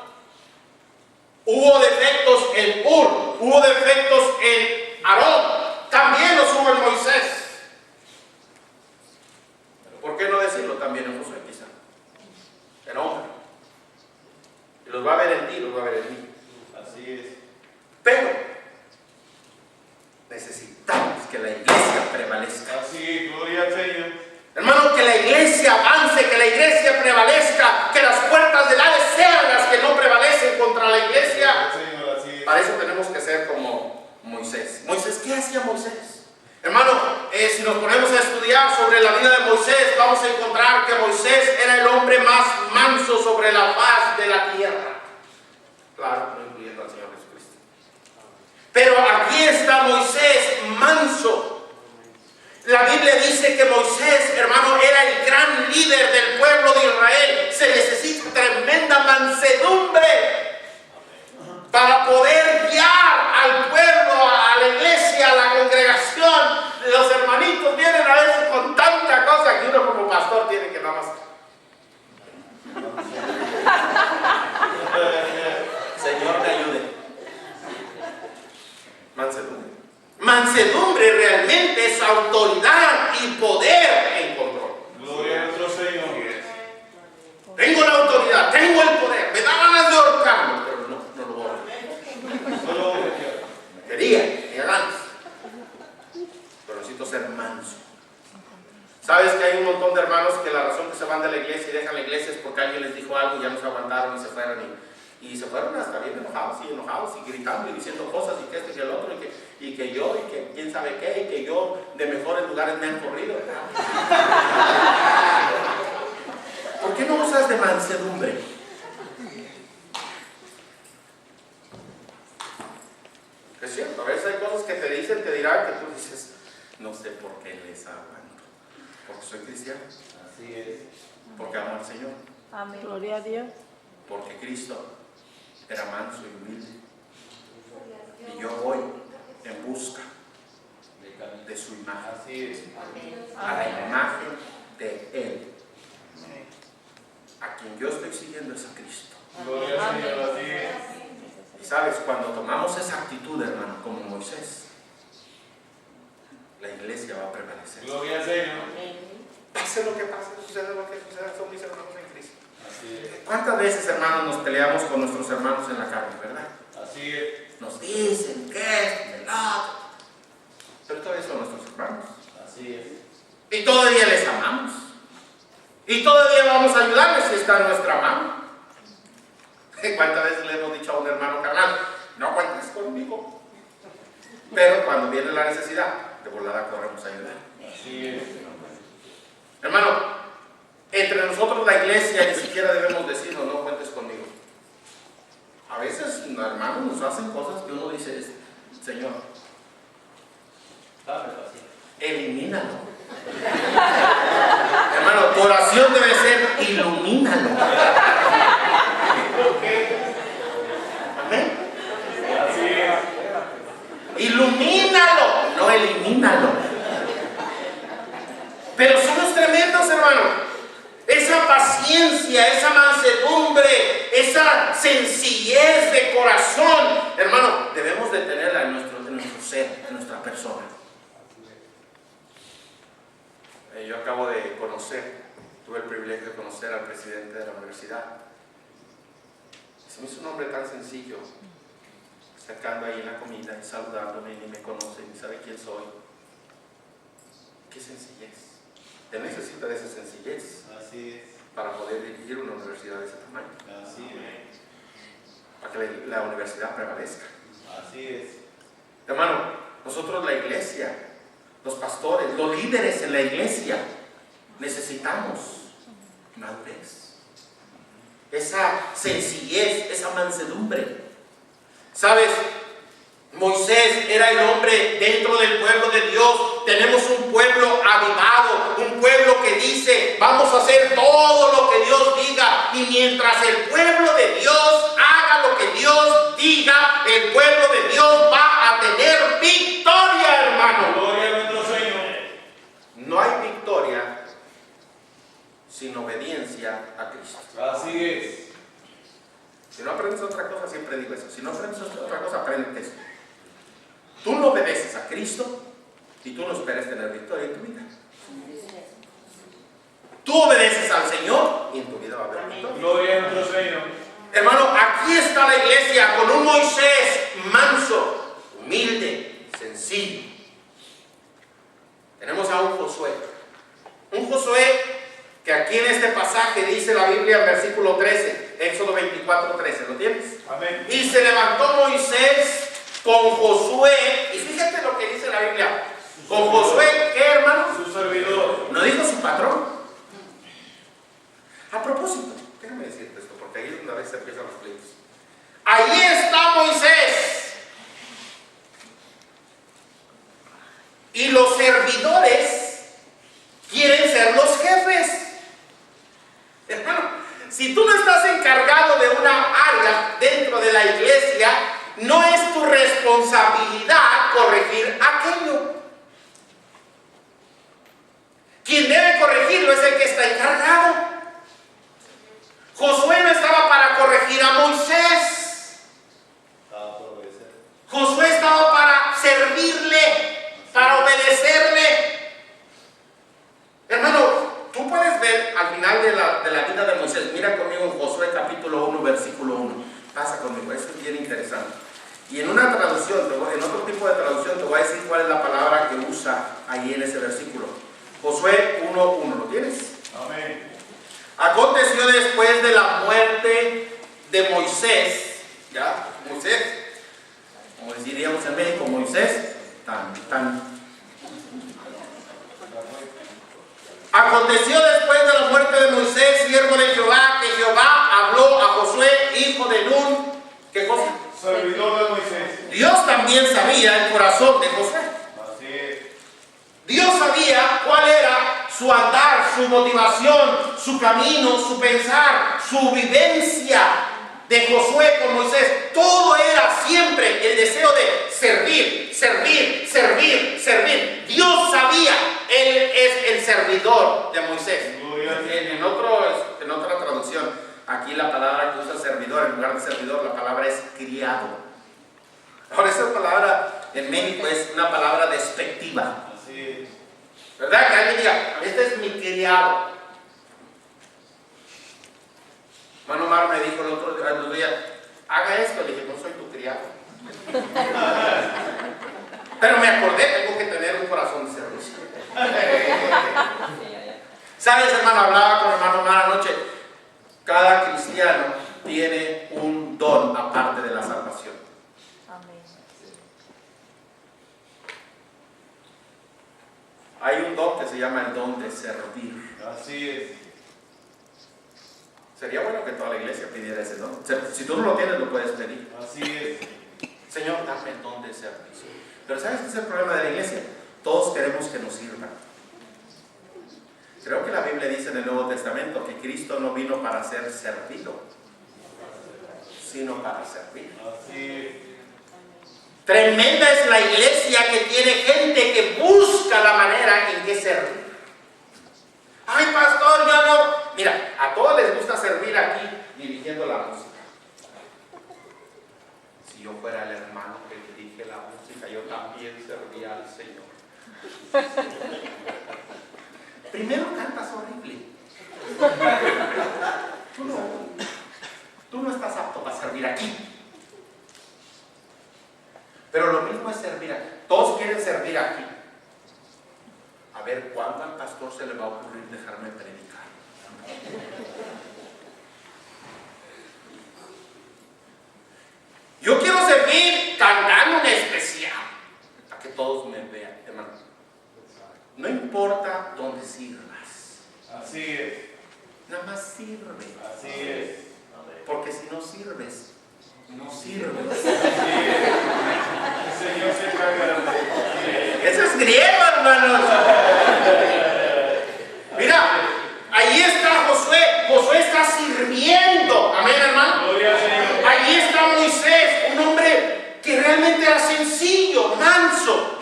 hubo defectos en Ur, hubo defectos en Aarón, también los hubo en Moisés. ¿Por qué no decirlo también en Josué, quizá? El hombre. Y los va a ver en ti, los va a ver en mí. Así es. iglesia avance, que la iglesia prevalezca, que las puertas del Hades sean las que no prevalecen contra la iglesia. Señor, así es. Para eso tenemos que ser como Moisés. Moisés, ¿qué hacía Moisés? Hermano, si nos ponemos a estudiar sobre la vida de Moisés, vamos a encontrar que Moisés era el hombre más manso sobre la faz de la tierra. Claro, no incluyendo al Señor Jesucristo. Pero aquí está Moisés manso. La Biblia dice que Moisés, hermano, era el gran líder del pueblo de Israel. Se necesita tremenda mansedumbre para poder guiar al pueblo, a la iglesia, a la congregación. Los hermanitos vienen a veces con tanta cosa que uno como pastor tiene que nada más. Señor, te ayude. Mansedumbre. Mansedumbre realmente es autoridad y poder en control. Gloria a nuestro Señor. Tengo la autoridad, tengo el poder, me da ganas de ahorcarlo, pero no lo voy a hacer. Solo Quería, tenía ganas. Pero necesito ser manso. ¿Sabes que hay un montón de hermanos que la razón que se van de la iglesia y dejan la iglesia es porque alguien les dijo algo y ya no se aguantaron y se fueron? Y se fueron hasta bien enojados y gritando y diciendo cosas y que este y que el otro y que yo y que quién sabe qué y que yo de mejores lugares me han corrido. ¿Por qué no usas de mansedumbre? Es cierto, a veces hay cosas que te dicen, te dirán que tú dices, no sé por qué les aguanto. Porque soy cristiano. así es. Porque amo al Señor. Amén. Gloria a Dios. Porque Cristo era manso y humilde. Y yo voy en busca de su imagen. Así es. A la imagen de Él. A quien yo estoy siguiendo es a Cristo. Gloria al Señor, así es. Y sabes, cuando tomamos esa actitud, hermano, como Moisés, la iglesia va a prevalecer. Gloria al Señor. Pase lo que pase, suceda lo que suceda, son mis hermanos en Cristo. Así es. ¿Cuántas veces, hermanos, nos peleamos con nuestros hermanos en la carne, verdad? Así es. Nos dicen que es, el otro. Pero todavía son nuestros hermanos. Así es. Y todavía les amamos. Y todavía vamos a ayudarles si está en nuestra mano. ¿Cuántas veces le hemos dicho a un hermano carnal, no cuentes conmigo? Pero cuando viene la necesidad, de volada corremos a ayudar. Así es. Hermano, entre nosotros la iglesia ni siquiera debemos decirnos, no cuentes conmigo. A veces, hermanos, nos hacen cosas que uno dice, Señor, Dame paciencia. elimínalo. Hermano, tu oración debe ser, ilumínalo. Amén. Así es. Ilumínalo, no elimínalo. Pero somos tremendos, hermano. Esa paciencia, esa mansedumbre, esa sencillez de corazón, hermano, debemos de tenerla en nuestro ser, en nuestra persona. Yo acabo de tuve el privilegio de conocer al presidente de la universidad. Se me hizo un hombre tan sencillo, sacando ahí en la comida y saludándome, ni me conoce, ni sabe quién soy. Qué sencillez. Él necesita de esa sencillez Así es. para poder dirigir una universidad de ese tamaño, Así es. para que la universidad prevalezca. Así es. Hermano, nosotros la iglesia, los pastores, los líderes en la iglesia, necesitamos madurez, esa sencillez, esa mansedumbre. ¿Sabes? Moisés era el hombre dentro del pueblo de Dios. Tenemos un pueblo avivado, un pueblo que dice, vamos a hacer todo lo que Dios diga. Y mientras el pueblo de Dios haga lo que Dios diga, el pueblo de Dios va a tener victoria, hermano. Gloria a nuestro Señor. No hay victoria sin obediencia a Cristo. Así es. Si no aprendes otra cosa, siempre digo eso. Si no aprendes otra cosa, aprende eso. Tú no obedeces a Cristo y tú no esperes tener victoria en tu vida. Tú obedeces al Señor y en tu vida va a haber victoria. Gloria a nuestro Señor. Hermano, aquí está la iglesia con un Moisés manso, humilde, sencillo. Tenemos a un Josué. Un Josué que aquí en este pasaje dice la Biblia en versículo 13, Éxodo 24:13, ¿lo tienes? Amén. Y se levantó Moisés con Josué, y fíjate lo que dice la Biblia, con Josué, ¿qué, hermano? Su servidor. ¿No dijo su patrón? A propósito, déjame decirte esto, porque ahí es donde a veces empiezan los pleitos. Ahí está Moisés. Y los servidores quieren ser los jefes. Hermano, si tú no estás encargado de una área dentro de la iglesia, no es tu responsabilidad corregir aquello. Quien debe corregirlo es el que está encargado. Josué no estaba para corregir a Moisés. Josué estaba para servirle, para obedecerle. Hermano, tú puedes ver al final de la vida de Moisés. Mira conmigo en Josué capítulo 1, versículo 1. Pasa conmigo, eso es bien interesante. Y en una traducción, en otro tipo de traducción, te voy a decir cuál es la palabra que usa ahí en ese versículo. Josué 1:1, ¿lo tienes? Amén. Aconteció después de la muerte de Moisés, ¿ya? Moisés, como diríamos en México, Moisés, Aconteció después de la muerte de Moisés, siervo de Jehová, que Jehová habló a Josué, hijo de Nun, ¿qué cosa? Servidor de Moisés. Dios también sabía el corazón de Josué. Así es. Dios sabía cuál era su andar, su motivación, su camino, su pensar, su vivencia de Josué con Moisés. Todo era siempre el deseo de servir, servir, servir, servir. Dios sabía, Él es el servidor de Moisés. En otra traducción, aquí la palabra que usa servidor, en lugar de servidor, la palabra es criado. Ahora, esa palabra en México es una palabra despectiva. Así es. ¿Verdad? Que alguien diga, este es mi criado. Mano Mar me dijo el otro día, haga esto. Le dije, no soy tu criado. Pero me acordé, tengo que tener un corazón de servicio. ¿Sabes, hermano? Hablaba con hermano Mar anoche. Cada cristiano tiene un don aparte de la salvación. Amén. Hay un don que se llama el don de servir. Así es. Sería bueno que toda la iglesia pidiera ese don. Si tú no lo tienes, lo puedes pedir. Así es. Señor, dame el don de servicio. Pero ¿sabes qué es el problema de la iglesia? Todos queremos que nos sirvan. Creo que la Biblia dice en el Nuevo Testamento que Cristo no vino para ser servido, sino para servir. Así es. Tremenda es la iglesia que tiene gente que busca la manera en que servir. Ay, pastor, yo no. Mira, a todos les gusta servir aquí dirigiendo la música. Si yo fuera el hermano que dirige la música, yo también serviría al Señor. Primero cantas horrible. Tú no estás apto para servir aquí. Pero lo mismo es servir aquí. Todos quieren servir aquí. A ver, ¿cuándo al pastor se le va a ocurrir dejarme predicar? Yo quiero servir cantando en especial, para que todos me vean, hermano. No importa dónde sirvas. Así es. Nada más sirve. Así es. Porque si no sirves, no sirves. Así es. El Señor se encarga de. Eso es griego, hermanos. Mira, ahí está Josué. Josué está sirviendo. Amén, hermano. Gloria al Señor. Allí está Moisés, un hombre que realmente era sencillo, manso.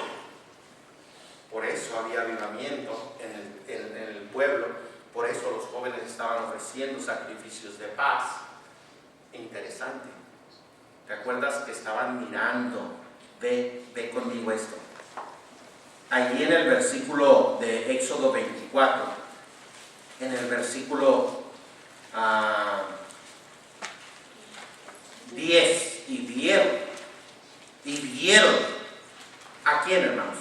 Por eso había avivamiento en el pueblo. Por eso los jóvenes estaban ofreciendo sacrificios de paz. Interesante. ¿Te acuerdas que estaban mirando? Ve conmigo esto. Allí en el versículo de Éxodo 24, en el versículo 10, y vieron, ¿a quién, hermanos?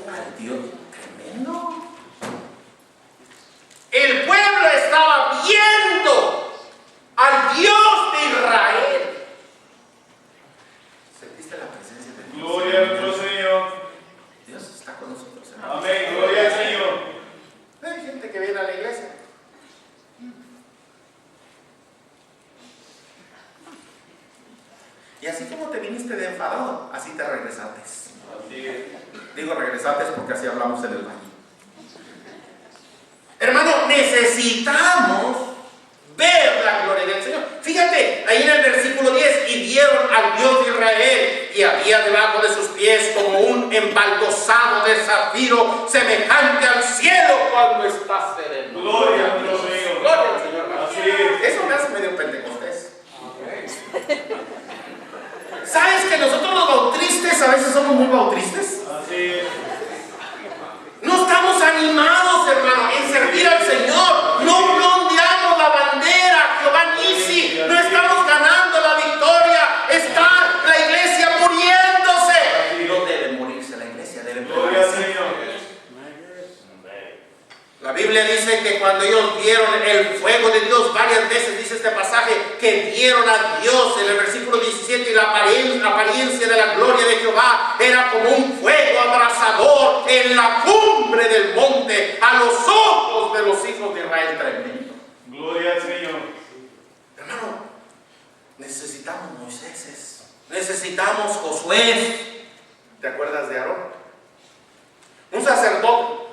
Al Dios. Tremendo. El viniste de enfadado, así te regresaste. Así es. Digo regresaste porque así hablamos en el valle. Hermano, necesitamos ver la gloria del Señor. Fíjate, ahí en el versículo 10, y vieron al Dios de Israel, y había debajo de sus pies como un embaldosado de zafiro, semejante al cielo cuando está sereno. Gloria al Señor. Gloria al Señor. Así es. Eso me hace medio pentecostés. ¿Sabes que nosotros los bautristas a veces somos muy bautristas? Así es. No estamos animados, hermano, en servir al Señor. No ondeamos la bandera, Jehová Nisi. No estamos ganando la victoria. Está la iglesia muriéndose. No debe morirse la iglesia, debe Gloria al morirse. Señor. La Biblia dice que cuando ellos vieron el fuego de Dios, varias veces dice este pasaje, que vieron a Dios en el versículo 17, y la apariencia de la gloria de Jehová era como un fuego abrasador en la cumbre del monte, a los ojos de los hijos de Israel. Tremendo. Gloria al Señor. Hermano, necesitamos Moiséses, necesitamos Josué. ¿Te acuerdas de Aarón? Un sacerdote.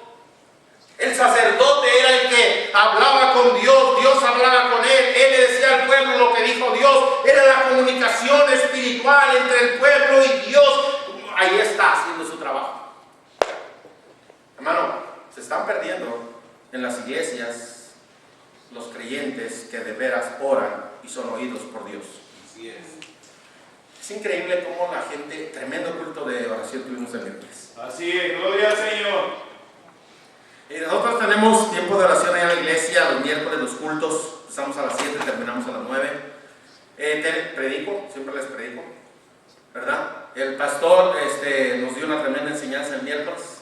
El sacerdote era el que hablaba con Dios, Dios hablaba con él le decía al pueblo lo que dijo Dios, era la comunicación espiritual entre el pueblo y Dios. Ahí está haciendo su trabajo. Hermano, se están perdiendo en las iglesias los creyentes que de veras oran y son oídos por Dios. Así es. Es increíble cómo la gente, tremendo culto de oración tuvimos el miércoles. Así es. Gloria al Señor. Y nosotros tenemos tiempo de oración en la iglesia, los miércoles, los cultos, empezamos a las 7, terminamos a las 9. Predico, siempre les predico, ¿verdad? El pastor nos dio una tremenda enseñanza el miércoles.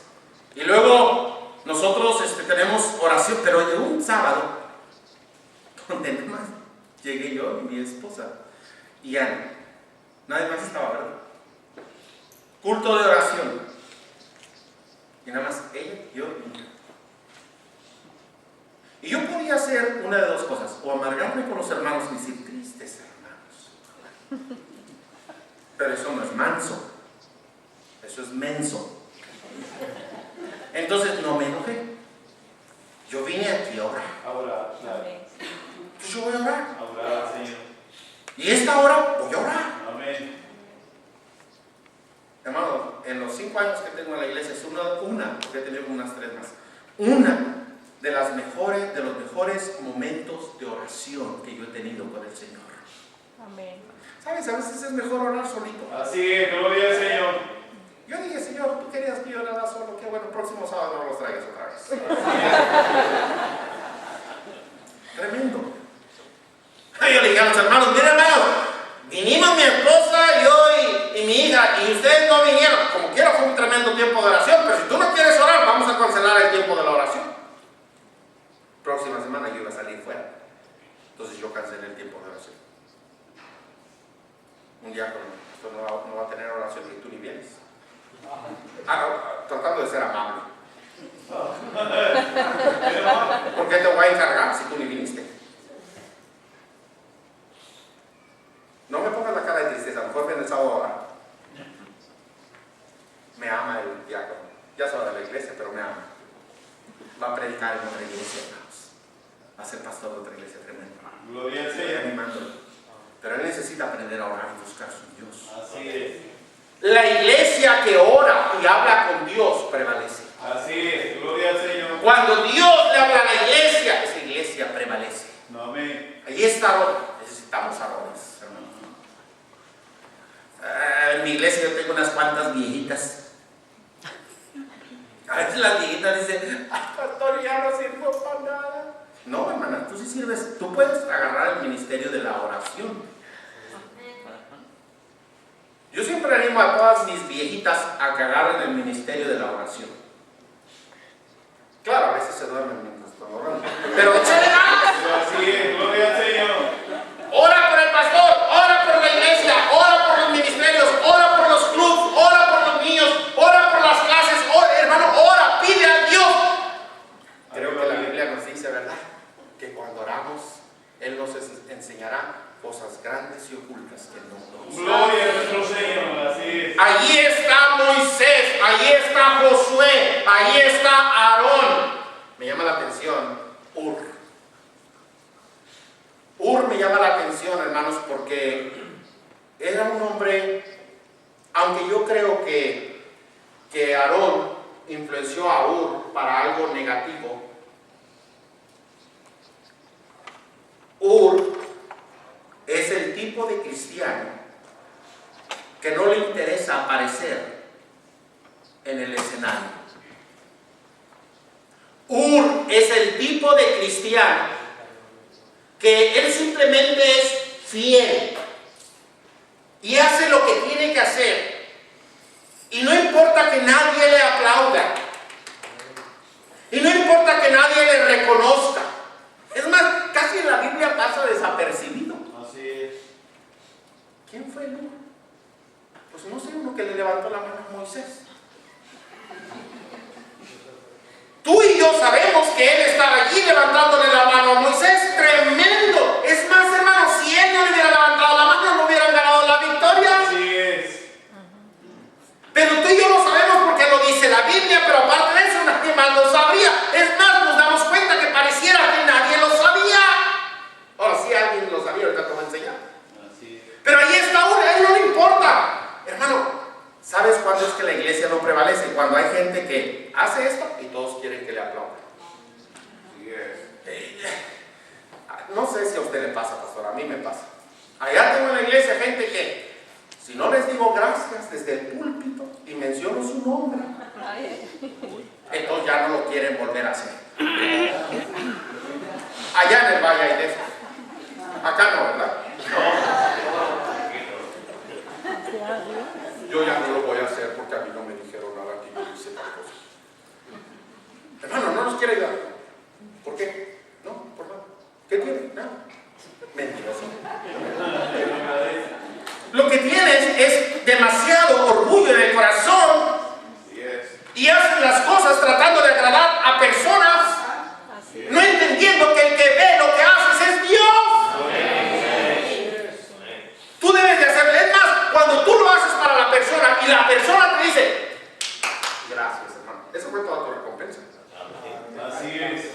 Y luego nosotros tenemos oración, pero llegó un sábado, donde nada más llegué yo y mi esposa y Ana. Nadie más estaba, ¿verdad? Culto de oración. Y nada más ella, yo y mi hija. Y yo podía hacer una de dos cosas, o amargarme con los hermanos y decir, tristes hermanos. Pero eso no es manso, eso es menso. Entonces no me enojé. Yo vine aquí a orar. Ahora, Amén. Entonces yo voy a orar. ahora, Señor. Y esta hora voy a orar. Amén. Hermano, en los 5 años que tengo en la iglesia, es una, porque he tenido unas 3 más. Una de los mejores momentos de oración que yo he tenido con el Señor. Amén. ¿Sabes? A veces es mejor orar solito. Así es. Gloria al Señor. Yo dije, Señor, tú querías que yo orara solo, que bueno, el próximo sábado no los traigas otra vez. Tremendo. Yo le dije a los hermanos, miren hermanos, vinimos mi esposa, yo y mi hija, y ustedes no vinieron. Como quiera fue un tremendo tiempo de oración, pero si tú no quieres orar, vamos a cancelar el tiempo de la oración. Próxima semana yo iba a salir fuera. Entonces yo cancelé el tiempo de oración. Un diácono, esto no va a tener oración ni tú ni vienes. Tratando de ser amable. ¿Por qué te voy a encargar si tú ni viniste? No me pongas la cara de tristeza, a lo mejor viene el sábado a orar. Me ama el diácono. Ya se va de la iglesia, pero me ama. Va a predicar en otra iglesia, hermanos. Va a ser pastor de otra iglesia tremenda. Gloria al Estoy Señor. animándolo. Pero él necesita aprender a orar y buscar a su Dios. Así es. La iglesia que ora y habla con Dios prevalece. Así es. Gloria al Señor. Cuando Dios le habla a la iglesia, esa iglesia prevalece. Amén. Ahí está Aarón. Necesitamos Aarones, hermano. En mi iglesia yo tengo unas cuantas viejitas. A veces las viejitas dicen, ay, pastor, ya no sirvo para nada. No, hermana, tú sí sirves. Tú puedes agarrar el ministerio de la oración. Yo siempre animo a todas mis viejitas a que agarren el ministerio de la oración. Claro, a veces se duermen mientras están orando. Pero échale ganas. Así es. Gloria al Señor. Ora por el pastor, ora por la iglesia, ora por los ministerios, ora por los clubs, ora por los niños, ora por las clases, hermano, ora, pide a Dios. Creo que la Biblia nos dice, ¿verdad? Que cuando oramos, Él nos enseñará cosas grandes y ocultas que no conocemos. Gloria a nuestro Señor, así es. Allí está Moisés, allí está Josué, allí está Aarón. Me llama la atención Ur. Ur me llama la atención, hermanos, porque era un hombre, aunque yo creo que Aarón influenció a Ur para algo negativo. Ur es el tipo de cristiano que no le interesa aparecer en el escenario. Ur es el tipo de cristiano que él simplemente es fiel y hace lo que tiene que hacer, y no importa que nadie le aplauda, y no importa que nadie le reconozca. Es más, casi en la Biblia pasa desapercibido. Así es. ¿Quién fue Ur? Pues no sé, uno que le levantó la mano a Moisés. Tú y yo sabemos que él estaba allí levantándole la mano a Moisés. Tremendo. Es más, hermano, si él no le hubiera levantado la mano, no hubieran ganado la victoria. Así es. Pero tú y yo lo sabemos porque lo dice la Biblia, pero aparte de eso nadie más lo sabría. Es más, nos damos cuenta que pareciera que nadie lo sabía. Ahora sí alguien lo sabía, ahorita te voy a enseñar. Así es. Pero ahí está uno, a él no le importa. Hermano, ¿sabes cuándo es que la iglesia no prevalece? Cuando hay gente que hace esto y todos quieren que le aplaudan. Así es. No sé si a usted le pasa, pastor, a mí me pasa. Allá tengo en la iglesia gente que, si no les digo gracias desde el púlpito y menciono su nombre, entonces ya no lo quieren volver a hacer. Allá en el valle hay de eso. Acá no, ¿verdad? Yo ya no lo voy a hacer porque a mí no me dijeron nada que yo hice tal cosa. Hermano, no nos quiere ayudar. ¿Por qué? No, por nada. ¿Qué tiene? Nada. Mentiroso. Lo que tienes es demasiado orgullo en el corazón. Así es. Y haces las cosas tratando de agradar a personas, no entendiendo que el que ve lo que haces es Dios. Tú debes de hacerlo. Es más, cuando tú lo haces para la persona y la persona te dice, gracias, hermano, eso fue toda tu recompensa. Así es.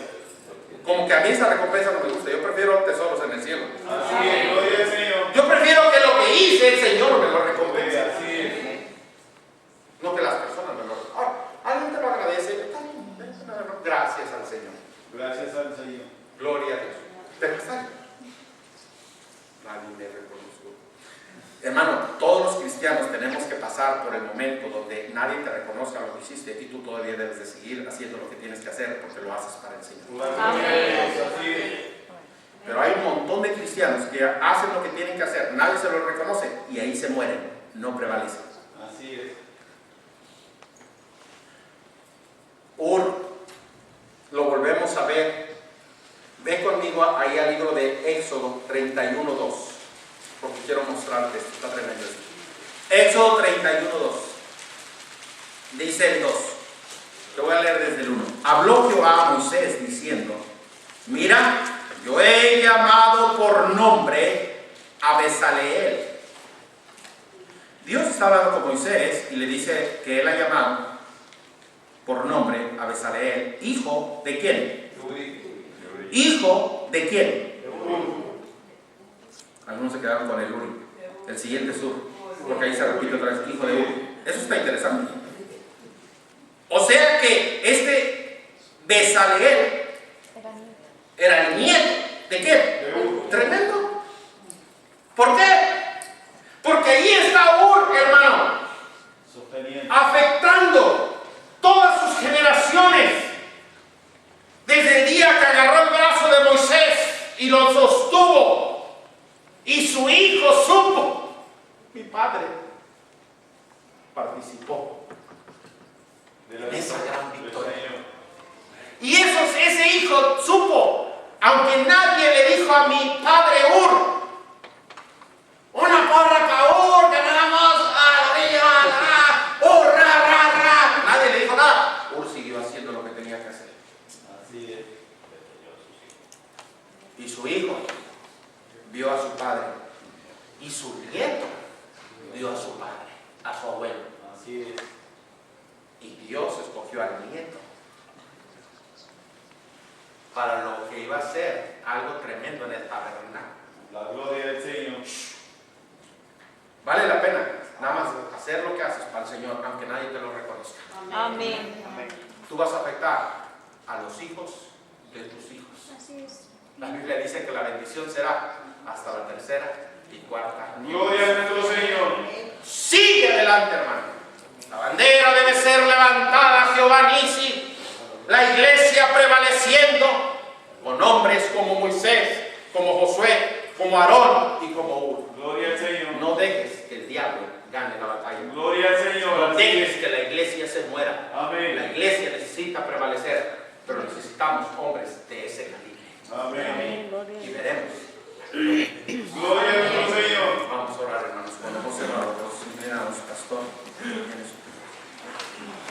Como que a mí esa recompensa no me gusta. Yo prefiero tesoros en el cielo. Así es. Gloria al Señor. Yo prefiero que lo que hice el Señor me lo recompense. Así es. No que las personas me lo recompensen. Ahora, alguien te lo agradece. Gracias al Señor. Gracias al Señor. Gloria a Dios. Pero está ahí. Nadie me reconoció. Hermano, todos los cristianos tenemos que pasar por el momento donde nadie te reconozca lo que hiciste y tú todavía debes de seguir haciendo lo que tienes que hacer porque lo haces para el Señor. Así es. Pero hay un montón de cristianos que hacen lo que tienen que hacer, nadie se lo reconoce y ahí se mueren, no prevalecen. Así es. Ur, lo volvemos a ver. Ve conmigo ahí al libro de Éxodo 31:2, porque quiero mostrarte esto, está tremendo esto. Éxodo 31:2, dice el 2, te voy a leer desde el 1. Habló Jehová a Moisés diciendo, mira, yo he llamado por nombre a Bezaleel. Dios está hablando con Moisés y le dice que él ha llamado por nombre a Bezaleel, hijo de quién? ¿Hijo de quién? Algunos se quedaron con el Uri. El siguiente es Ur, porque ahí se repite otra vez, hijo de Ur. Eso está interesante. O sea que este Bezaleel era el nieto de quién? Tremendo. ¿Por qué? Porque ahí está Ur, hermano, afectando todas sus generaciones. Desde el día que agarró el brazo de Moisés y lo sostuvo, y su hijo supo, mi padre participó en esa gran victoria. Y ese hijo supo, aunque nadie le dijo a mi padre Ur, una porra para Ur, ganamos, nadie le dijo nada. Ur siguió haciendo lo que tenía que hacer. Así es. Y su hijo vio a su padre. Y su nieto vio a su padre, a su abuelo. Así es. Y Dios escogió al nieto para lo que iba a ser algo tremendo en el tabernáculo. La gloria del Señor. Vale la pena nada más hacer lo que haces para el Señor, aunque nadie te lo reconozca. Amén. Tú vas a afectar a los hijos de tus hijos. Así es. La Biblia dice que la bendición será hasta la tercera y cuarta. Gloria a nuestro Señor. Sigue adelante, hermano. La bandera debe ser levantada, Jehová Nisi. La iglesia prevaleciendo con hombres como Moisés, como Josué, como Aarón y como Ur. Gloria al Señor. No dejes que el diablo gane la batalla. Gloria al Señor. No dejes que la iglesia se muera. La Amén. iglesia necesita prevalecer, pero necesitamos hombres de